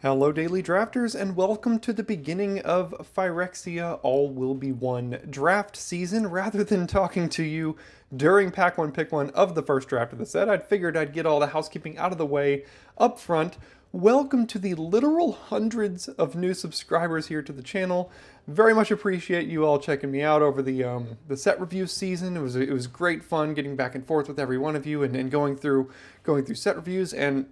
Hello, Daily Drafters, and welcome to the beginning of Phyrexia All Will Be One draft season. Rather than talking to you during Pack 1 Pick 1 of the first draft of the set, I'd figured I'd get all the housekeeping out of the way up front. Welcome to the literal hundreds of new subscribers here to the channel. Very much appreciate you all checking me out over the set review season. It was great fun getting back and forth with every one of you and going through set reviews. And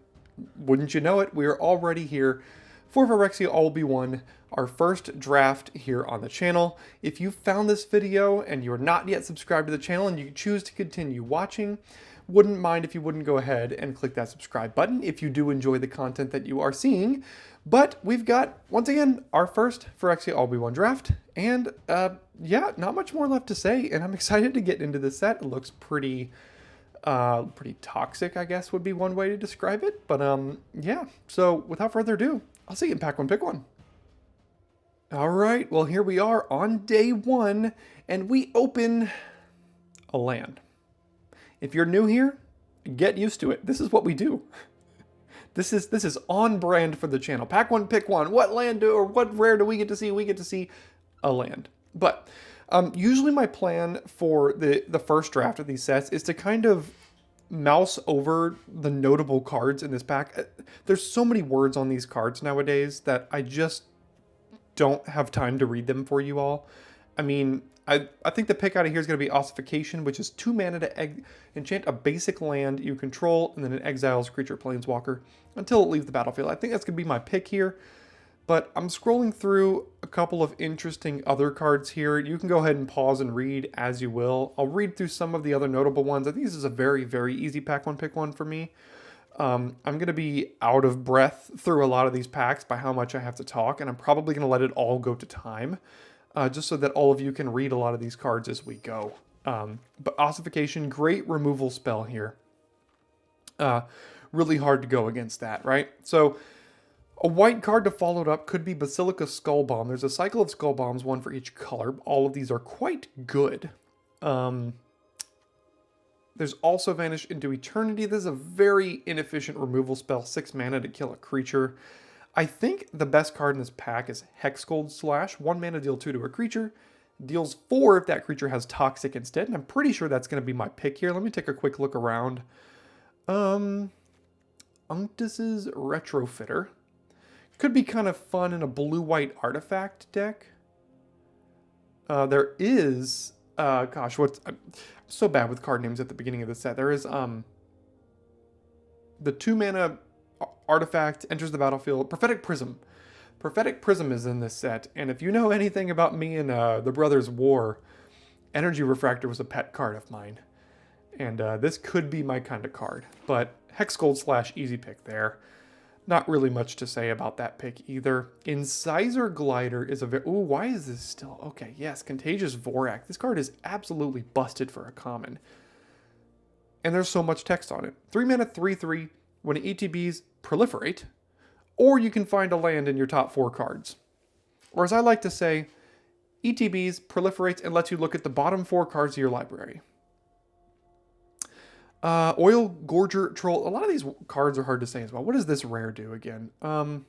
wouldn't you know it, we are already here for Phyrexia All Will Be One, our first draft here on the channel. If you found this video and you're not yet subscribed to the channel and you choose to continue watching, wouldn't mind if you wouldn't go ahead and click that subscribe button if you do enjoy the content that you are seeing. But we've got, once again, our first Phyrexia All Will Be One draft, and yeah, not much more left to say, and I'm excited to get into this set. It looks pretty toxic, I guess would be one way to describe it. But yeah, so without further ado, I'll see you in Pack 1 Pick 1. All right, well, here we are on day one, and we open a land. If you're new here, get used to it. This is what we do. This is on brand for the channel. Pack 1 Pick 1. What land or what rare do we get to see? We get to see a land. But usually my plan for the first draft of these sets is to kind of mouse over the notable cards in this pack. There's so many words on these cards nowadays that I just don't have time to read them for you all. I mean, I think the pick out of here is going to be Ossification, which is 2 mana to enchant a basic land you control, and then it exiles creature planeswalker until it leaves the battlefield. I think that's going to be my pick here. But I'm scrolling through a couple of interesting other cards here. You can go ahead and pause and read as you will. I'll read through some of the other notable ones. I think this is a very, very easy Pack 1 Pick 1 for me. I'm going to be out of breath through a lot of these packs by how much I have to talk, and I'm probably going to let it all go to time, just so that all of you can read a lot of these cards as we go. But Ossification, great removal spell here. Really hard to go against that, right? So a white card to follow it up could be Basilica Skull Bomb. There's a cycle of Skull Bombs, one for each color. All of these are quite good. There's also Vanish into Eternity. This is a very inefficient removal spell, 6 mana to kill a creature. I think the best card in this pack is Hexgold Slash. 1 mana, deal 2 to a creature. Deals 4 if that creature has Toxic instead. And I'm pretty sure that's going to be my pick here. Let me take a quick look around. Unctus's Retrofitter. Could be kind of fun in a blue-white artifact deck. There is, gosh, I'm so bad with card names at the beginning of the set. There is the 2 mana artifact enters the battlefield. Prophetic Prism. Prophetic Prism is in this set, and if you know anything about me and the Brothers' War, Energy Refractor was a pet card of mine, and this could be my kind of card. But Hexgold Slash, easy pick there. Not really much to say about that pick either. Incisor Glider is a very... Ooh, why is this still... Okay, yes, Contagious Vorak. This card is absolutely busted for a common. And there's so much text on it. 3 mana, 3/3. When ETBs proliferate, or you can find a land in your top 4 cards. Or as I like to say, ETBs proliferates and lets you look at the bottom 4 cards of your library. Oil Gorger Troll. A lot of these cards are hard to say as well. What does this rare do again? Oh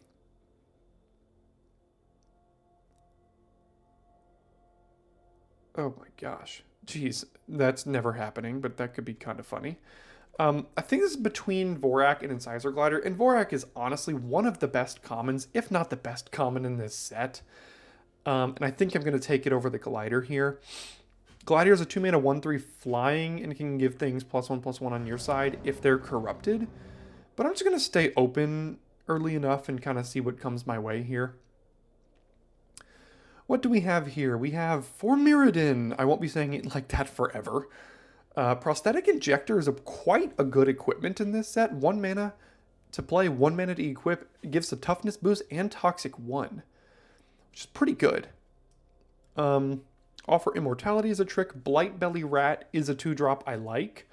my gosh. Jeez, that's never happening, but that could be kind of funny. I think this is between Vorak and Incisor Glider, and Vorak is honestly one of the best commons, if not the best common in this set. And I think I'm going to take it over the Glider here. Glider is a 2 mana 1/3 flying and can give things +1/+1 on your side if they're corrupted. But I'm just going to stay open early enough and kind of see what comes my way here. What do we have here? We have for Mirrodin. I won't be saying it like that forever. Prosthetic Injector is quite a good equipment in this set. 1 mana to play, 1 mana to equip. It gives a toughness boost and Toxic 1, which is pretty good. Offer Immortality is a trick. Blightbelly Rat is a 2-drop I like.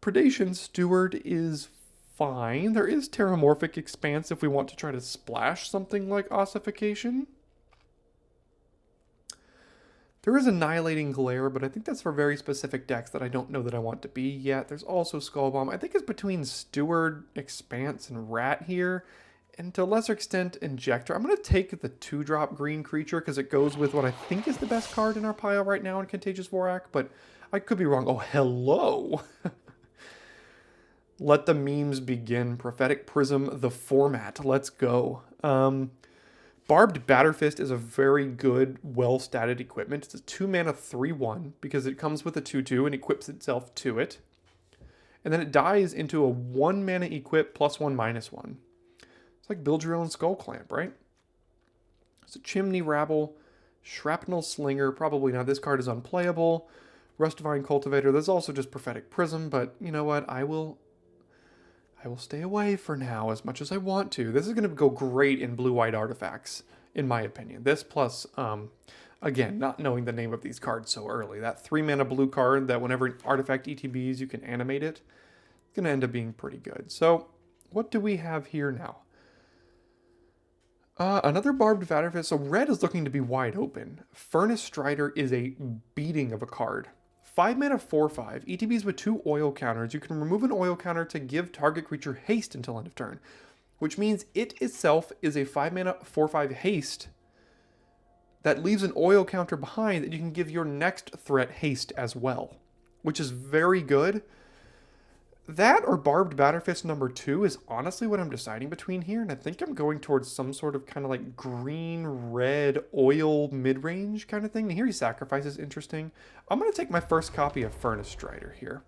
Predation Steward is fine. There is Terramorphic Expanse if we want to try to splash something like Ossification. There is Annihilating Glare, but I think that's for very specific decks that I don't know that I want to be yet. There's also Skull Bomb. I think it's between Steward, Expanse, and Rat here. and to a lesser extent, Injector. I'm going to take the 2-drop green creature because it goes with what I think is the best card in our pile right now in Contagious Vorak, but I could be wrong. Oh, hello! Let the memes begin. Prophetic Prism, the format. Let's go. Barbed Batterfist is a very good, well-statted equipment. It's a 2-mana 3/1 because it comes with a 2/2 and equips itself to it. And then it dies into a 1-mana equip +1/-1. It's like build your own Skull Clamp, right? It's a Chimney Rabble, Shrapnel Slinger. Probably not. This card is unplayable. Rustivine Cultivator. There's also just Prophetic Prism, but you know what? I will stay away for now as much as I want to. This is going to go great in blue-white artifacts, in my opinion. This plus, again, not knowing the name of these cards so early. That 3-mana blue card that whenever an artifact ETBs, you can animate it. It's going to end up being pretty good. So, what do we have here now? Another Barbed Batterfist. So red is looking to be wide open. Furnace Strider is a beating of a card. 5-mana 4/5. ETBs with 2 oil counters. You can remove an oil counter to give target creature haste until end of turn. Which means it itself is a 5-mana 4/5 haste that leaves an oil counter behind that you can give your next threat haste as well. Which is very good. That or Barbed Batterfist number 2 is honestly what I'm deciding between here, and I think I'm going towards some sort of kind of like green-red oil mid-range kind of thing. And here he sacrifices interesting. I'm going to take my first copy of Furnace Strider here.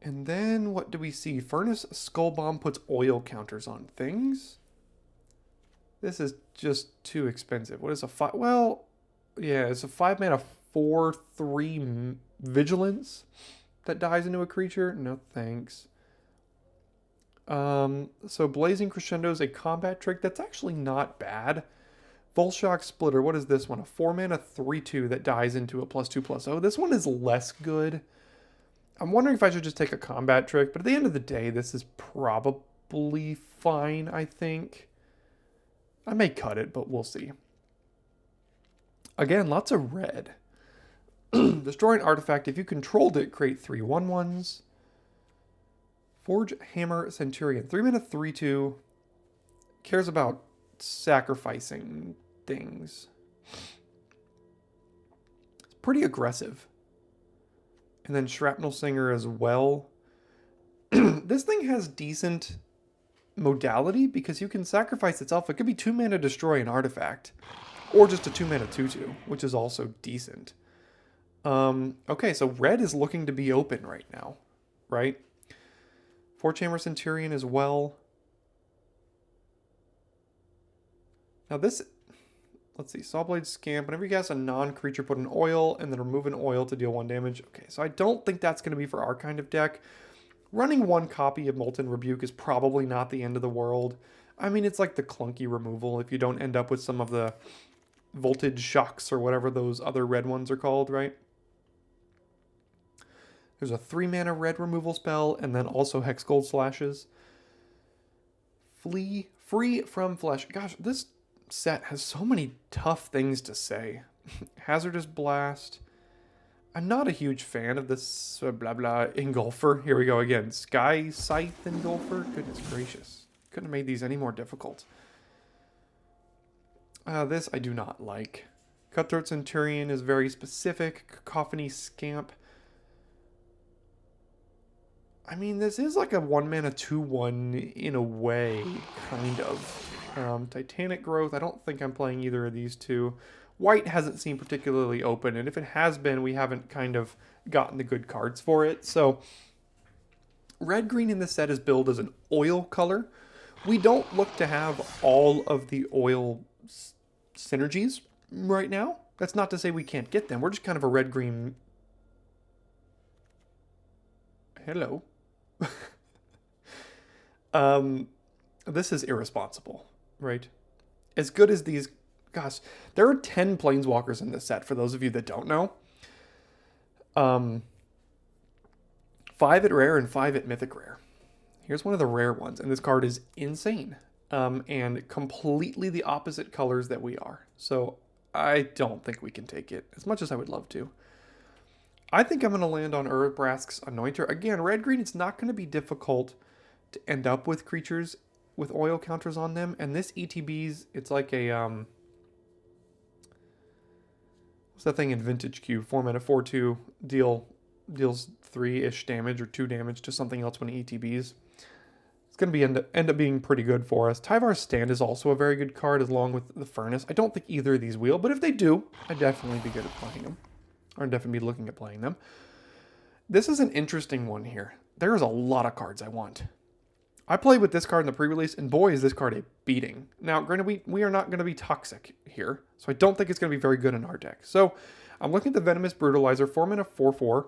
And then what do we see? Furnace Skull Bomb puts oil counters on things. This is just too expensive. What is a 5? Well, yeah, it's a 5-mana 4/3 Vigilance that dies into a creature. No thanks. So Blazing Crescendo is a combat trick that's actually not bad. Volshock Splitter, what is this one? A 4-mana 3/2 that dies into a +2/+0. This one is less good. I'm wondering if I should just take a combat trick, but at the end of the day, this is probably fine, I think. I may cut it, but we'll see. Again, lots of red. Destroy an artifact. If you controlled it, create 3 1/1s. Forge Hammer Centurion. 3-mana 3/2. Cares about sacrificing things. It's pretty aggressive. And then Shrapnel Singer as well. This thing has decent modality because you can sacrifice itself. It could be 2-mana destroy an artifact. Or just a 2-mana 2/2, which is also decent. Okay, so red is looking to be open right now, right? Forge Hammer Centurion as well. Now this, let's see, Sawblade Scamp. Whenever you cast a non-creature, put an oil and then remove an oil to deal 1 damage. Okay, so I don't think that's going to be for our kind of deck. Running 1 copy of Molten Rebuke is probably not the end of the world. I mean, it's like the clunky removal if you don't end up with some of the Voltage Shocks or whatever those other red ones are called, right? There's a 3-mana red removal spell, and then also Hexgold Slashes. Free from Flesh. Gosh, this set has so many tough things to say. Hazardous Blast. I'm not a huge fan of this blah blah Engulfer. Here we go again. Sky Scythe Engulfer. Goodness gracious. Couldn't have made these any more difficult. This I do not like. Cutthroat Centurion is very specific. Cacophony Scamp. I mean, this is like a 1-mana 2/1 in a way, kind of. Titanic Growth, I don't think I'm playing either of these two. White hasn't seemed particularly open, and if it has been, we haven't kind of gotten the good cards for it. So, red-green in this set is billed as an oil color. We don't look to have all of the oil synergies right now. That's not to say we can't get them. We're just kind of a red-green... Hello. This is irresponsible, right? As good as these... Gosh, there are 10 Planeswalkers in this set, for those of you that don't know. 5 at rare and 5 at mythic rare. Here's one of the rare ones, and this card is insane. And completely the opposite colors that we are. So I don't think we can take it, as much as I would love to. I think I'm going to land on Urabrask's Anointer. Again, red-green, it's not going to be difficult to end up with creatures with oil counters on them. And this ETB's, it's like a, what's that thing in Vintage Q? 4-mana, 4/2, deals 3-ish damage or 2 damage to something else when it ETBs. It's going to end up being pretty good for us. Tyvar's Stand is also a very good card along with the Furnace. I don't think either of these will, but if they do, I'd definitely be good at playing them. Or I'd definitely be looking at playing them. This is an interesting one here. There's a lot of cards I want. I played with this card in the pre-release, and boy, is this card a beating. Now, granted, we are not going to be toxic here, so I don't think it's going to be very good in our deck. So, I'm looking at the Venomous Brutalizer, 4-mana, 4/4.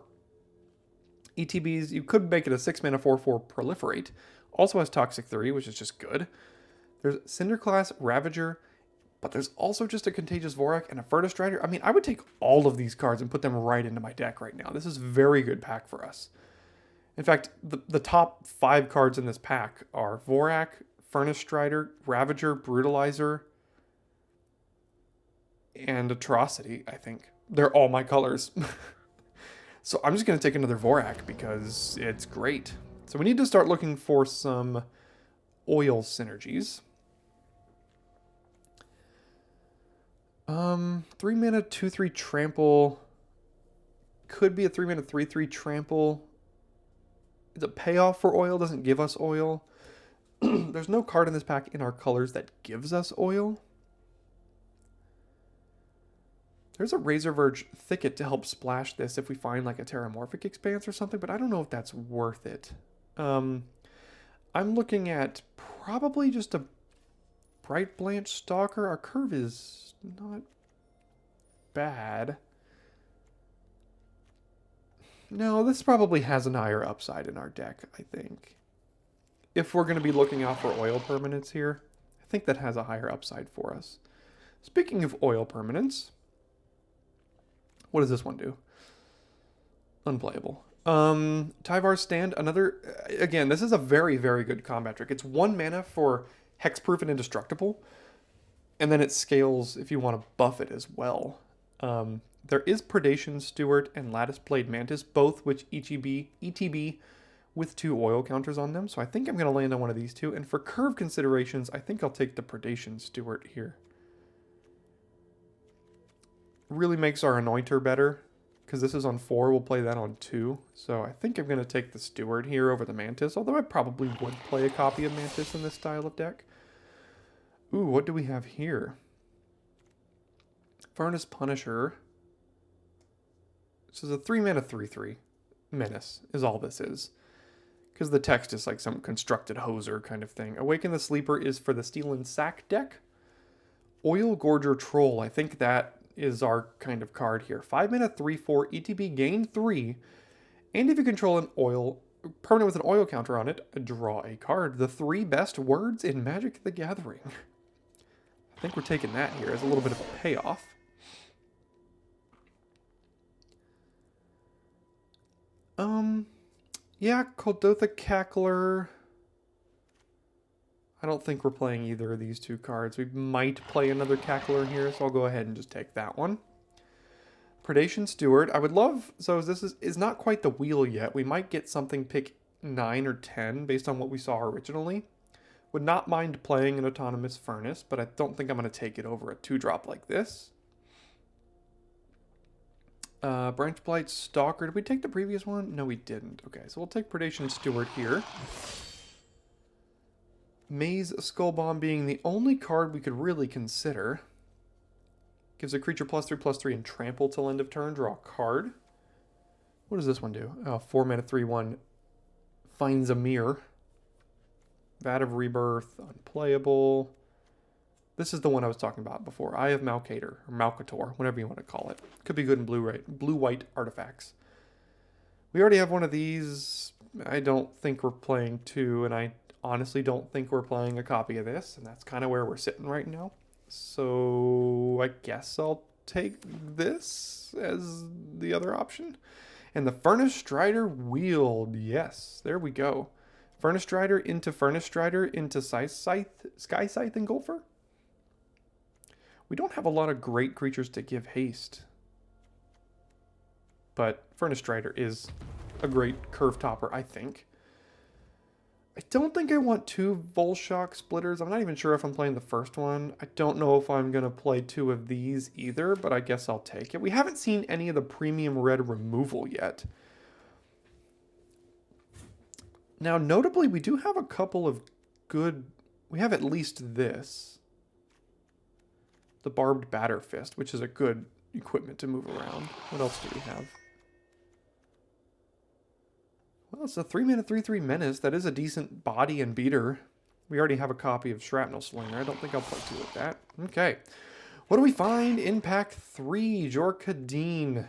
ETBs, you could make it a 6-mana, 4/4 Proliferate. Also has Toxic 3, which is just good. There's Cinderclass, Ravager, but there's also just a Contagious Vorak and a Furnace Strider. I mean, I would take all of these cards and put them right into my deck right now. This is a very good pack for us. In fact, the top 5 cards in this pack are Vorak, Furnace Strider, Ravager, Brutalizer, and Atrocity, I think. They're all my colors. So I'm just going to take another Vorak because it's great. So we need to start looking for some oil synergies. 3-mana, 2/3 Trample. Could be a 3-mana, 3/3 Trample. It's a payoff for oil, doesn't give us oil. There's no card in this pack in our colors that gives us oil. There's a Razorverge Thicket to help splash this if we find like a Terramorphic Expanse or something, but I don't know if that's worth it. I'm looking at probably just a Bright Blanche Stalker. Our curve is not bad. No, this probably has an higher upside in our deck, I think. If we're going to be looking out for oil permanents here, I think that has a higher upside for us. Speaking of oil permanents, what does this one do? Unplayable. Tyvar's Stand, another, again, this is a very, very good combat trick. It's 1 mana for Hexproof and Indestructible, and then it scales if you want to buff it as well. There is Predation Steward and Lattice Blade Mantis, both which ETB with 2 oil counters on them. So I think I'm going to land on one of these two. And for curve considerations, I think I'll take the Predation Steward here. Really makes our Anointer better, because this is on 4. We'll play that on 2. So I think I'm going to take the Steward here over the Mantis, although I probably would play a copy of Mantis in this style of deck. Ooh, what do we have here? Furnace Punisher. This is a 3-mana 3/3 menace is all this is. Because the text is like some constructed hoser kind of thing. Awaken the Sleeper is for the Steel and Sack deck. Oil Gorger Troll, I think that is our kind of card here. 5-mana 3/4 ETB, gain 3. And if you control an oil permanent with an oil counter on it, draw a card. The 3 best words in Magic the Gathering. I think we're taking that here as a little bit of a payoff. Yeah, Koldotha Cackler. I don't think we're playing either of these 2 cards. We might play another Cackler here, so I'll go ahead and just take that one. Predation Steward. I would love, so this is not quite the wheel yet. We might get something pick 9 or 10 based on what we saw originally. Would not mind playing an Autonomous Furnace, but I don't think I'm going to take it over a 2-drop like this. Branch Blight Stalker. Did we take the previous one? No, we didn't. Okay, so we'll take Predation Steward here. Maze Skull Bomb being the only card we could really consider. Gives a creature +3/+3 and trample till end of turn. Draw a card. What does this one do? Oh, 4-mana 3/1. Finds a Mirror. Vat of Rebirth. Unplayable. This is the one I was talking about before. Eye of Malcator, or Malcator, whatever you want to call it. Could be good in blue-white artifacts. We already have one of these. I don't think we're playing 2, and I honestly don't think we're playing a copy of this, and that's kind of where we're sitting right now. So I guess I'll take this as the other option. And the Furnace Strider Wield. Yes, there we go. Furnace Strider into Sky Scythe Engulfer. We don't have a lot of great creatures to give haste. But Furnace Strider is a great curve topper, I think. I don't think I want two Volshock splitters. I'm not even sure if I'm playing the first one. I don't know if I'm going to play two of these either, but I guess I'll take it. We haven't seen any of the premium red removal yet. Now, notably, we do have a couple of good... We have at least this. The Barbed Batter Fist, which is a good equipment to move around. What else do we have? Well, it's a 3-mana 3/3 Menace. That is a decent body and beater. We already have a copy of Shrapnel Slinger. I don't think I'll play two with that. Okay. What do we find in pack 3? Jorkadeen.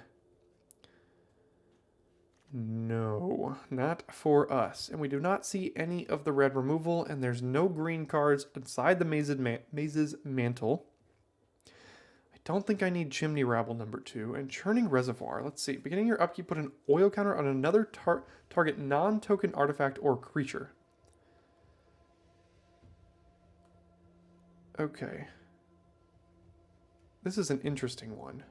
No, not for us. And we do not see any of the red removal, and there's no green cards inside the Maze's Mantle. I don't think I need Chimney Rabble number 2. And Churning Reservoir. Let's see. Beginning your upkeep, put an oil counter on another target non-token artifact or creature. Okay. This is an interesting one.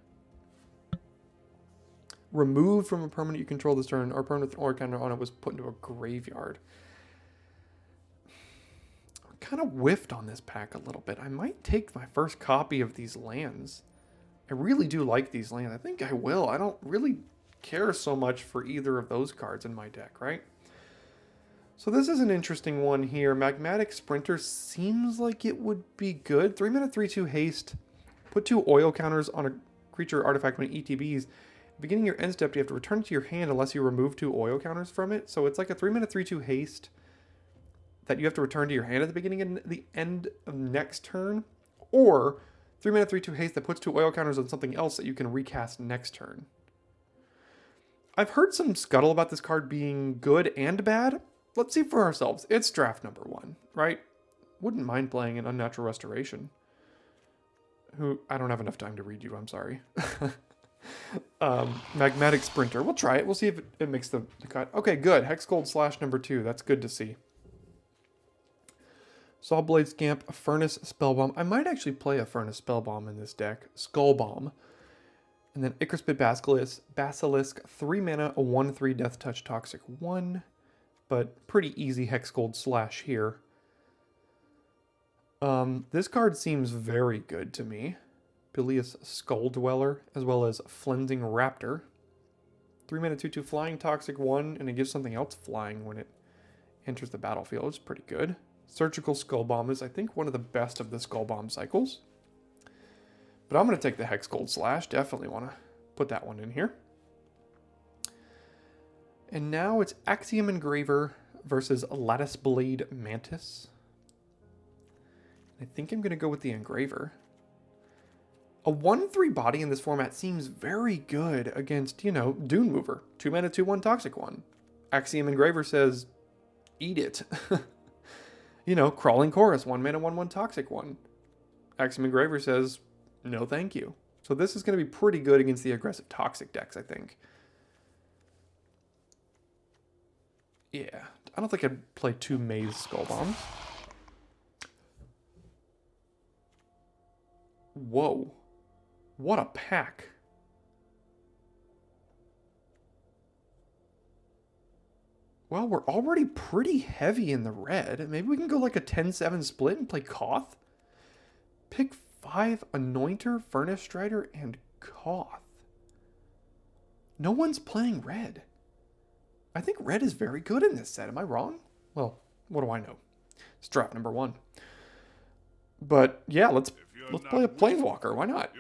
Removed from a permanent you control this turn, or permanent with an oil counter on it was put into a graveyard. I kind of whiffed on this pack a little bit. I might take my first copy of these lands. I really do like these lands. I think I will. I don't really care so much for either of those cards in my deck, right? So this is an interesting one here. Magmatic Sprinter seems like it would be good. 3-mana 3/2 haste. Put 2 oil counters on a creature or artifact when it ETBs. Beginning your end step, you have to return it to your hand unless you remove 2 oil counters from it. So it's like a 3-mana 3/2 haste that you have to return to your hand at the beginning and the end of next turn. Or 3-mana 3/2 haste that puts 2 oil counters on something else that you can recast next turn. I've heard some scuttle about this card being good and bad. Let's see for ourselves. It's draft number 1, right? Wouldn't mind playing an Unnatural Restoration. Who, I don't have enough time to read you, I'm sorry. Magmatic Sprinter. We'll try it. We'll see if it makes the cut. Okay, good. Hexgold / number 2. That's good to see. Sawblade Scamp, Furnace Spellbomb. I might actually play a Furnace Spellbomb in this deck. Skullbomb. And then Ichorspit Basilisk. 3 mana, a 1/3 Death Touch Toxic 1. But pretty easy Hexgold / here. This card seems very good to me. Bilious Skull Dweller, as well as Flensing Raptor. 3 mana 2/2 Flying Toxic 1, and it gives something else flying when it enters the battlefield. It's pretty good. Surgical Skull Bomb is, I think, one of the best of the Skull Bomb cycles. But I'm going to take the Hexgold /. Definitely want to put that one in here. And now it's Axiom Engraver versus Lattice Blade Mantis. I think I'm going to go with the Engraver. A 1/3 body in this format seems very good against, you know, Dune Mover. 2 mana 2/1 Toxic 1. Axiom Engraver says, eat it. You know, Crawling Chorus, 1 mana 1/1 Toxic 1. Axiom Engraver says, no thank you. So this is going to be pretty good against the aggressive Toxic decks, I think. Yeah, I don't think I'd play 2 Maze Skull Bombs. Whoa. What a pack. Well, we're already pretty heavy in the red. Maybe we can go like a 10-7 split and play Koth. Pick 5 Anointer, Furnace Strider, and Koth. No one's playing red. I think red is very good in this set. Am I wrong? Well, what do I know? It's draft number 1. But yeah, let's play a Planeswalker. Why not?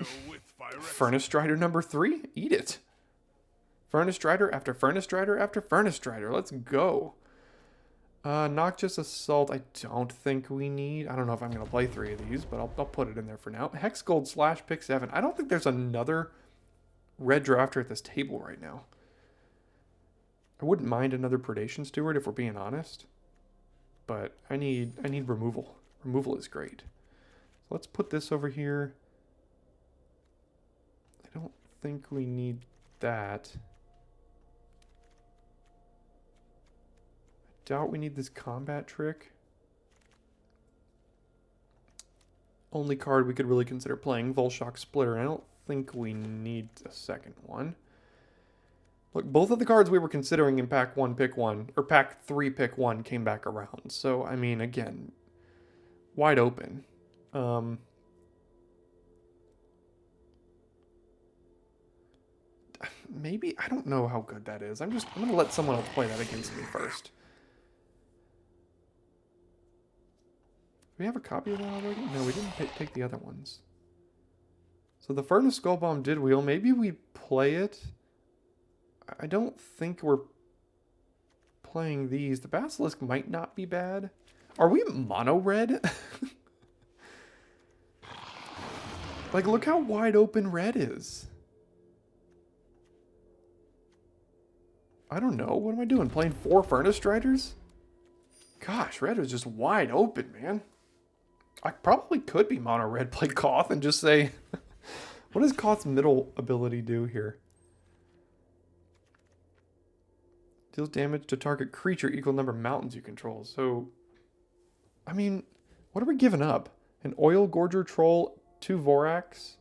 Furnace Strider number 3? Eat it. Furnace Strider after Furnace Strider after Furnace Strider. Let's go. Noxious Assault, I don't think we need. I don't know if I'm going to play 3 of these, but I'll put it in there for now. Hexgold / pick 7. I don't think there's another red drafter at this table right now. I wouldn't mind another Predation Steward if we're being honest. But I need removal. Removal is great. So let's put this over here. I don't think we need that. I doubt we need this combat trick. Only card we could really consider playing, Volshock Splitter. I don't think we need a second one. Look, both of the cards we were considering in pack 1, pick 1, or pack 3, pick 1 came back around. So, I mean, again, wide open. Maybe, I don't know how good that is. I'm going to let someone else play that against me first. Do we have a copy of that already? No, we didn't take the other ones. So the Furnace Skull Bomb did wheel. Maybe we play it. I don't think we're playing these. The Basilisk might not be bad. Are we mono red? Like, look how wide open red is. I don't know. What am I doing? Playing 4 Furnace Striders? Gosh, red is just wide open, man. I probably could be mono red, play Koth, and just say... What does Koth's middle ability do here? Deals damage to target creature equal number of mountains you control. So, I mean, what are we giving up? An Oil Gorger Troll, 2 Vorax?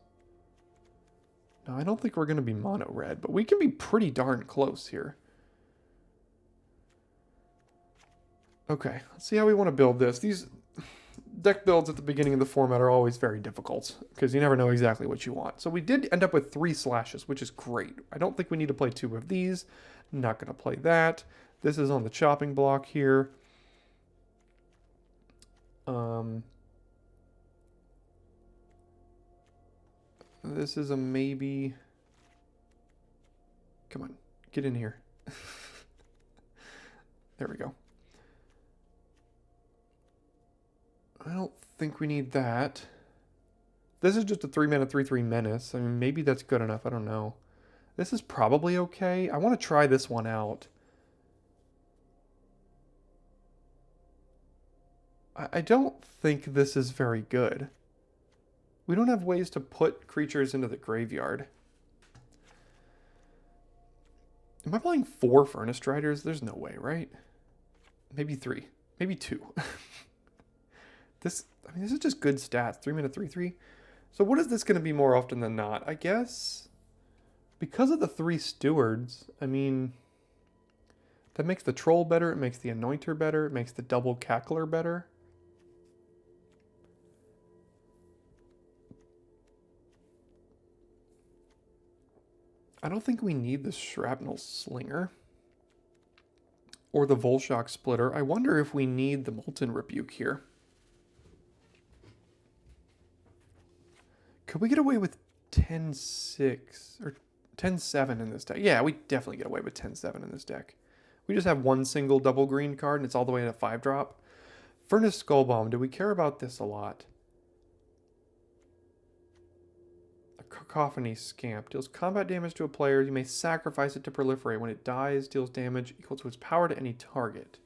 No, I don't think we're going to be mono red, but we can be pretty darn close here. Okay, let's see how we want to build this. These deck builds at the beginning of the format are always very difficult because you never know exactly what you want. So we did end up with 3 slashes, which is great. I don't think we need to play 2 of these. Not going to play that. This is on the chopping block here. This is a maybe. Come on, get in here. There we go. I don't think we need that. This is just a 3-mana 3/3 menace. I mean, maybe that's good enough. I don't know. This is probably okay. I want to try this one out. I don't think this is very good. We don't have ways to put creatures into the graveyard. Am I playing 4 Furnace Striders? There's no way, right? Maybe 3. Maybe 2. This is just good stats. 3-mana 3/3. So what is this going to be more often than not? I guess because of the 3 stewards, I mean, that makes the troll better. It makes the anointer better. It makes the double cackler better. I don't think we need the Shrapnel Slinger or the Volshock Splitter. I wonder if we need the Molten Rebuke here. Could we get away with 10-6 or 10-7 in this deck? Yeah, we definitely get away with 10-7 in this deck. We just have 1 single double green card and it's all the way to 5-drop. Furnace Skull Bomb. Do we care about this a lot? A Cacophony Scamp. Deals combat damage to a player. You may sacrifice it to proliferate. When it dies, deals damage equal to its power to any target.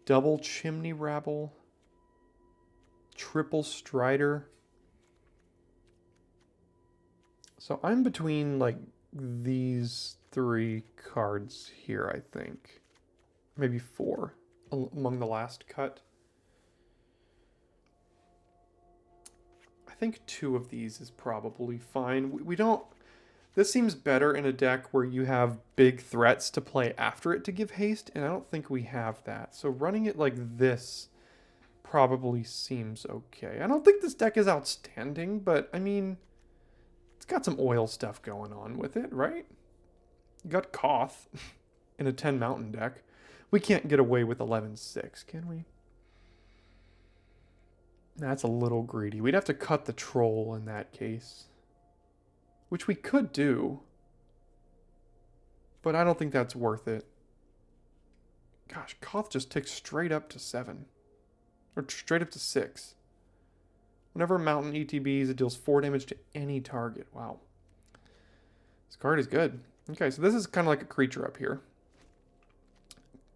Double Chimney Rabble. Triple Strider. So I'm between, like, these 3 cards here, I think. Maybe 4 among the last cut. I think 2 of these is probably fine. We don't... This seems better in a deck where you have big threats to play after it to give haste, and I don't think we have that. So running it like this probably seems okay. I don't think this deck is outstanding, but, I mean... It's got some oil stuff going on with it, right? You got Koth in a 10 mountain deck. We can't get away with 11-6, can we? That's a little greedy. We'd have to cut the troll in that case. Which we could do. But I don't think that's worth it. Gosh, Koth just ticks straight up to 7. Or straight up to 6. Whenever a mountain ETBs, it deals 4 damage to any target. Wow. This card is good. Okay, so this is kind of like a creature up here.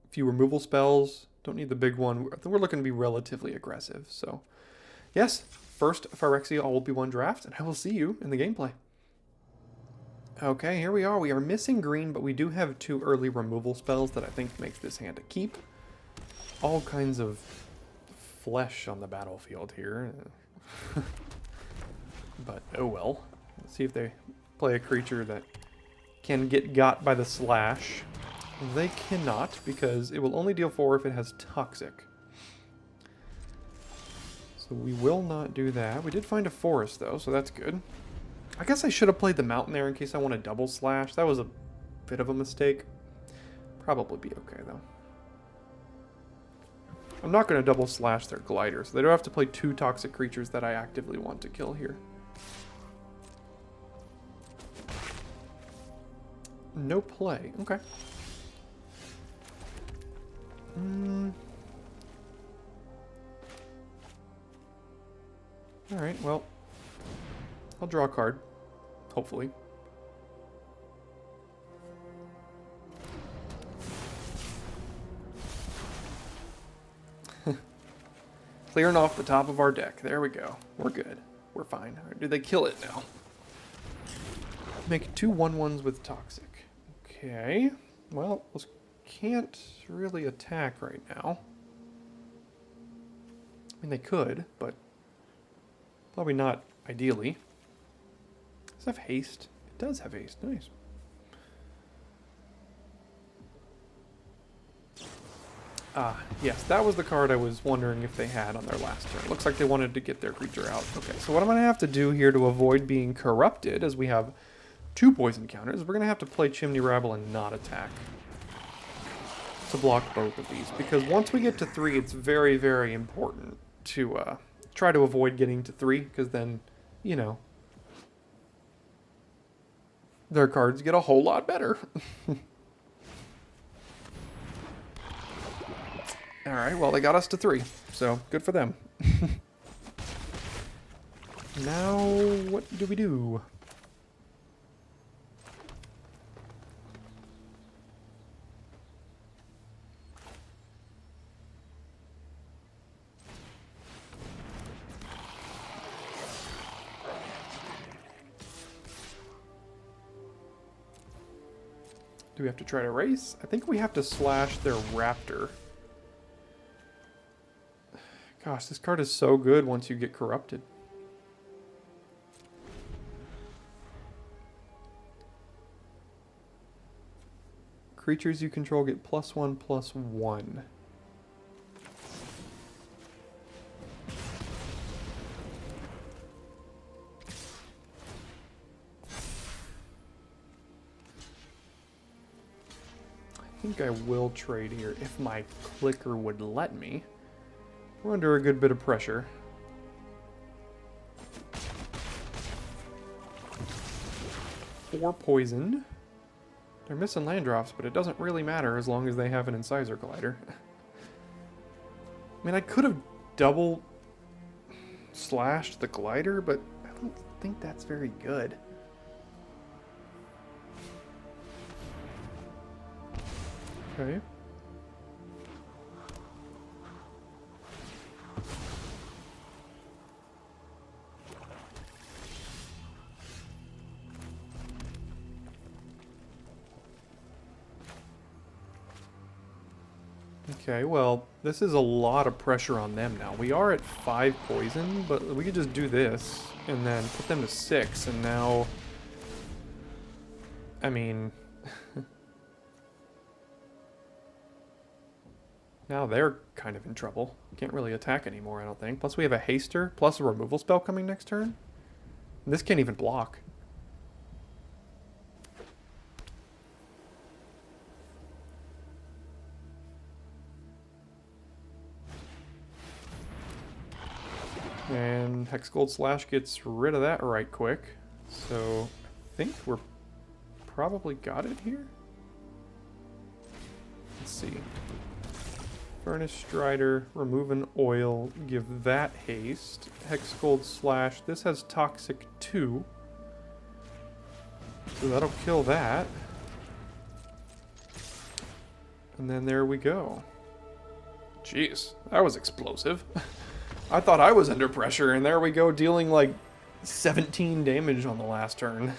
A few removal spells. Don't need the big one. I think we're looking to be relatively aggressive. So, yes, first Phyrexia All Will Be One draft, and I will see you in the gameplay. Okay, here we are. We are missing green, but we do have 2 early removal spells that I think makes this hand a keep. All kinds of flesh on the battlefield here. But oh well. Let's see if they play a creature that can get got by the slash. They cannot, because it will only deal 4 if it has Toxic. So we will not do that. We did find a forest, though, so that's good. I guess I should have played the mountain there in case I want to double slash. That was a bit of a mistake. Probably be okay, though. I'm not going to double slash their glider, so they don't have to play 2 toxic creatures that I actively want to kill here. No play. Okay. Alright, well, I'll draw a card, hopefully. Clearing off the top of our deck. There we go. We're good. We're fine. Right, do they kill it now? Make 2 1/1s with Toxic. Okay. Well, those can't really attack right now. I mean, they could, but probably not ideally. Does it have haste? It does have haste. Nice. Ah, yes, that was the card I was wondering if they had on their last turn. Looks like they wanted to get their creature out. Okay, so what I'm going to have to do here to avoid being corrupted, as we have 2 poison counters, we're going to have to play Chimney Rabble and not attack to block both of these. Because once we get to 3, it's very, very important to try to avoid getting to 3, because then, you know, their cards get a whole lot better. Alright, well, they got us to 3, so good for them. Now, what do we do? Do we have to try to race? I think we have to slash their raptor. Gosh, this card is so good once you get corrupted. Creatures you control get +1/+1. I think I will trade here if my clicker would let me. We're under a good bit of pressure. Four poison. They're missing land drops, but it doesn't really matter as long as they have an Incisor Glider. I mean, I could have double slashed the glider, but I don't think that's very good. Okay. Okay, well, this is a lot of pressure on them now. We are at 5 poison, but we could just do this and then put them to 6, and now... I mean... now they're kind of in trouble. Can't really attack anymore, I don't think. Plus we have a haster, plus a removal spell coming next turn. And this can't even block. And Hexgold Slash gets rid of that right quick. So I think we're probably got it here. Let's see. Furnace Strider, remove an oil, give that haste. Hexgold Slash, this has Toxic 2. So that'll kill that. And then there we go. Jeez, that was explosive. I thought I was under pressure, and there we go, dealing like 17 damage on the last turn.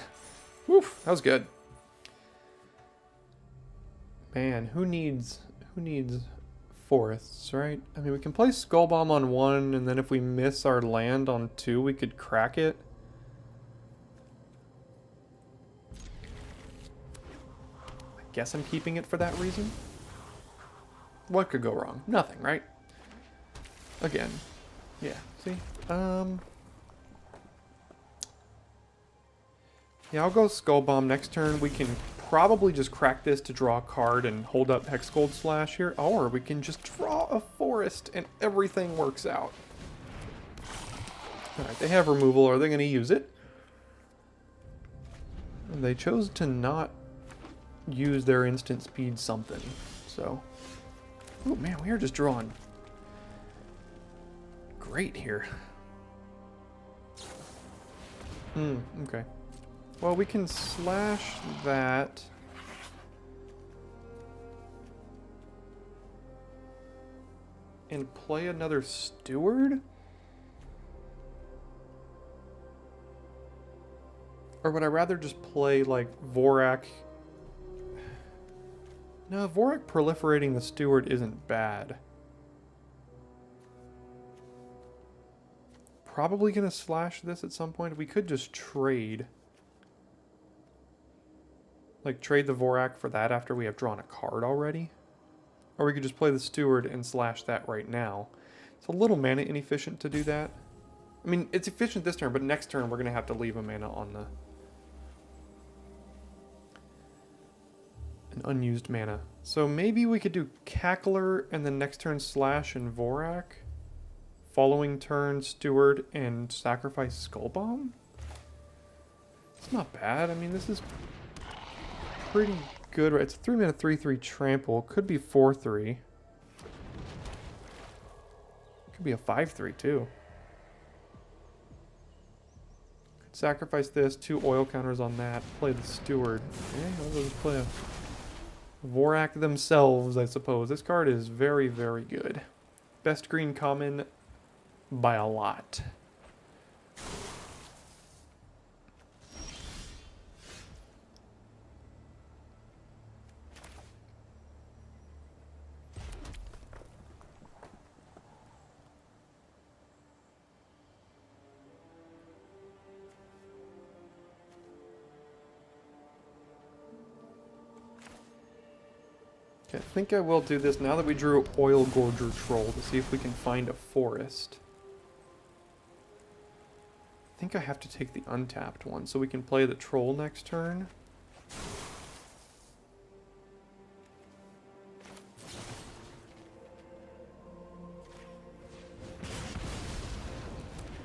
Woof, that was good. Man, who needs forests, right? I mean, we can play Skull Bomb on 1, and then if we miss our land on 2, we could crack it. guess I'm keeping it for that reason. What could go wrong? Nothing, right? Again. Yeah, see? Yeah, I'll go Skull Bomb next turn. We can probably just crack this to draw a card and hold up Hexgold Slash here. Or we can just draw a forest and everything works out. Alright, they have removal. Are they going to use it? They chose to not use their instant speed something. So, oh man, we are just drawing great here. Okay. Well, we can slash that. And play another Steward? Or would I rather just play, like, Vorak? No, Vorak proliferating the Steward isn't bad. Probably gonna slash this at some point. We could just trade. Like, trade the Vorak for that after we have drawn a card already. Or we could just play the Steward and slash that right now. It's a little mana inefficient to do that. I mean, it's efficient this turn, but next turn we're gonna have to leave a mana on the... an unused mana. So maybe we could do Cackler and then next turn slash and Vorak. Following turn Steward and sacrifice Skull Bomb? It's not bad. I mean, this is pretty good. Right? It's a 3-mana 3/3 trample. Could be 4/3. Could be a 5/3 too. Could sacrifice this, 2 oil counters on that, play the Steward. Okay, I'll just play a Vorak themselves, I suppose. This card is very, very good. Best green common by a lot. Okay, I think I will do this now that we drew Oil Gorger Troll to see if we can find a forest. I think I have to take the untapped one so we can play the troll next turn.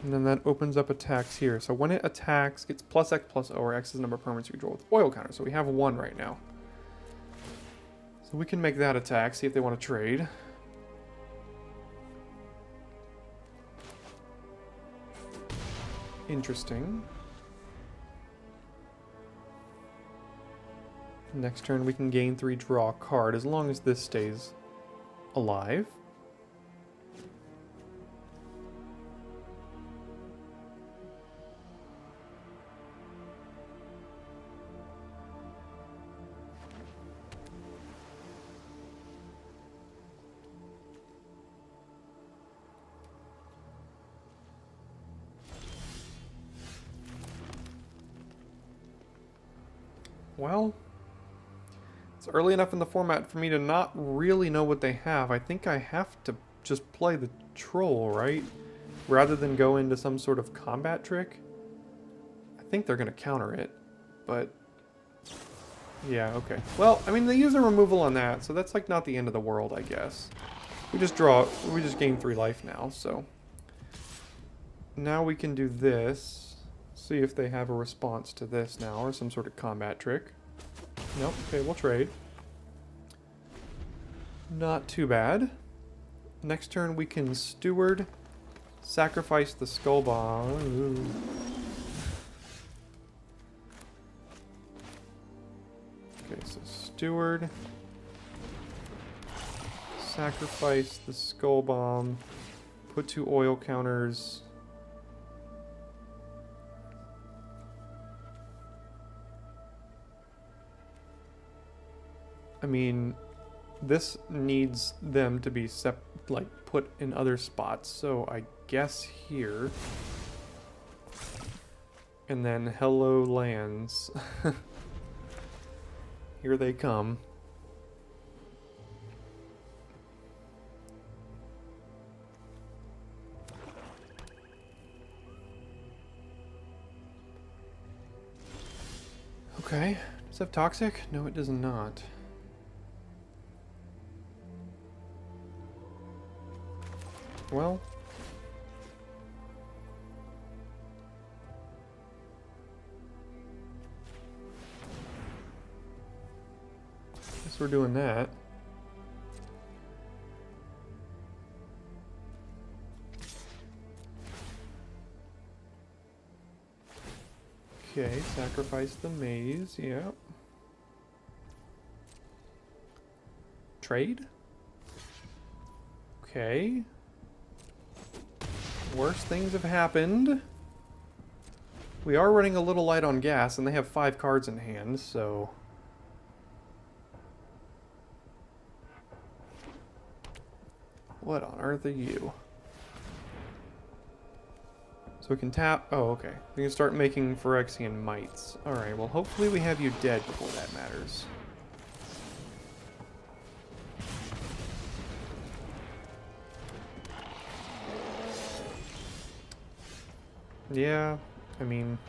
And then that opens up attacks here. So when it attacks, it's +X+O, or X is the number of permanents we draw with oil counter. So we have 1 right now. So we can make that attack, see if they want to trade. Interesting. Next turn we can gain 3, draw a card, as long as this stays alive. Well, it's early enough in the format for me to not really know what they have. I think I have to just play the troll, right? Rather than go into some sort of combat trick. I think they're going to counter it, but... yeah, okay. Well, I mean, they use a removal on that, so that's like not the end of the world, I guess. We just gain 3 life now, so... now we can do this. See if they have a response to this now, or some sort of combat trick. Nope, okay, we'll trade. Not too bad. Next turn we can Steward, sacrifice the Skull Bomb. Ooh. Okay, so Steward, sacrifice the Skull Bomb, put 2 oil counters. I mean, this needs them to be put in other spots, so I guess here. And then hello lands. Here they come. Okay. Does it have toxic? No, it does not. Well. Guess we're doing that. Okay, sacrifice the maze, yeah. Trade? Okay. Worse things have happened. We are running a little light on gas, and they have 5 cards in hand, so... What on earth are you? So we can tap... Oh, okay. We can start making Phyrexian mites. Alright, well hopefully we have you dead before that matters. Yeah, I mean...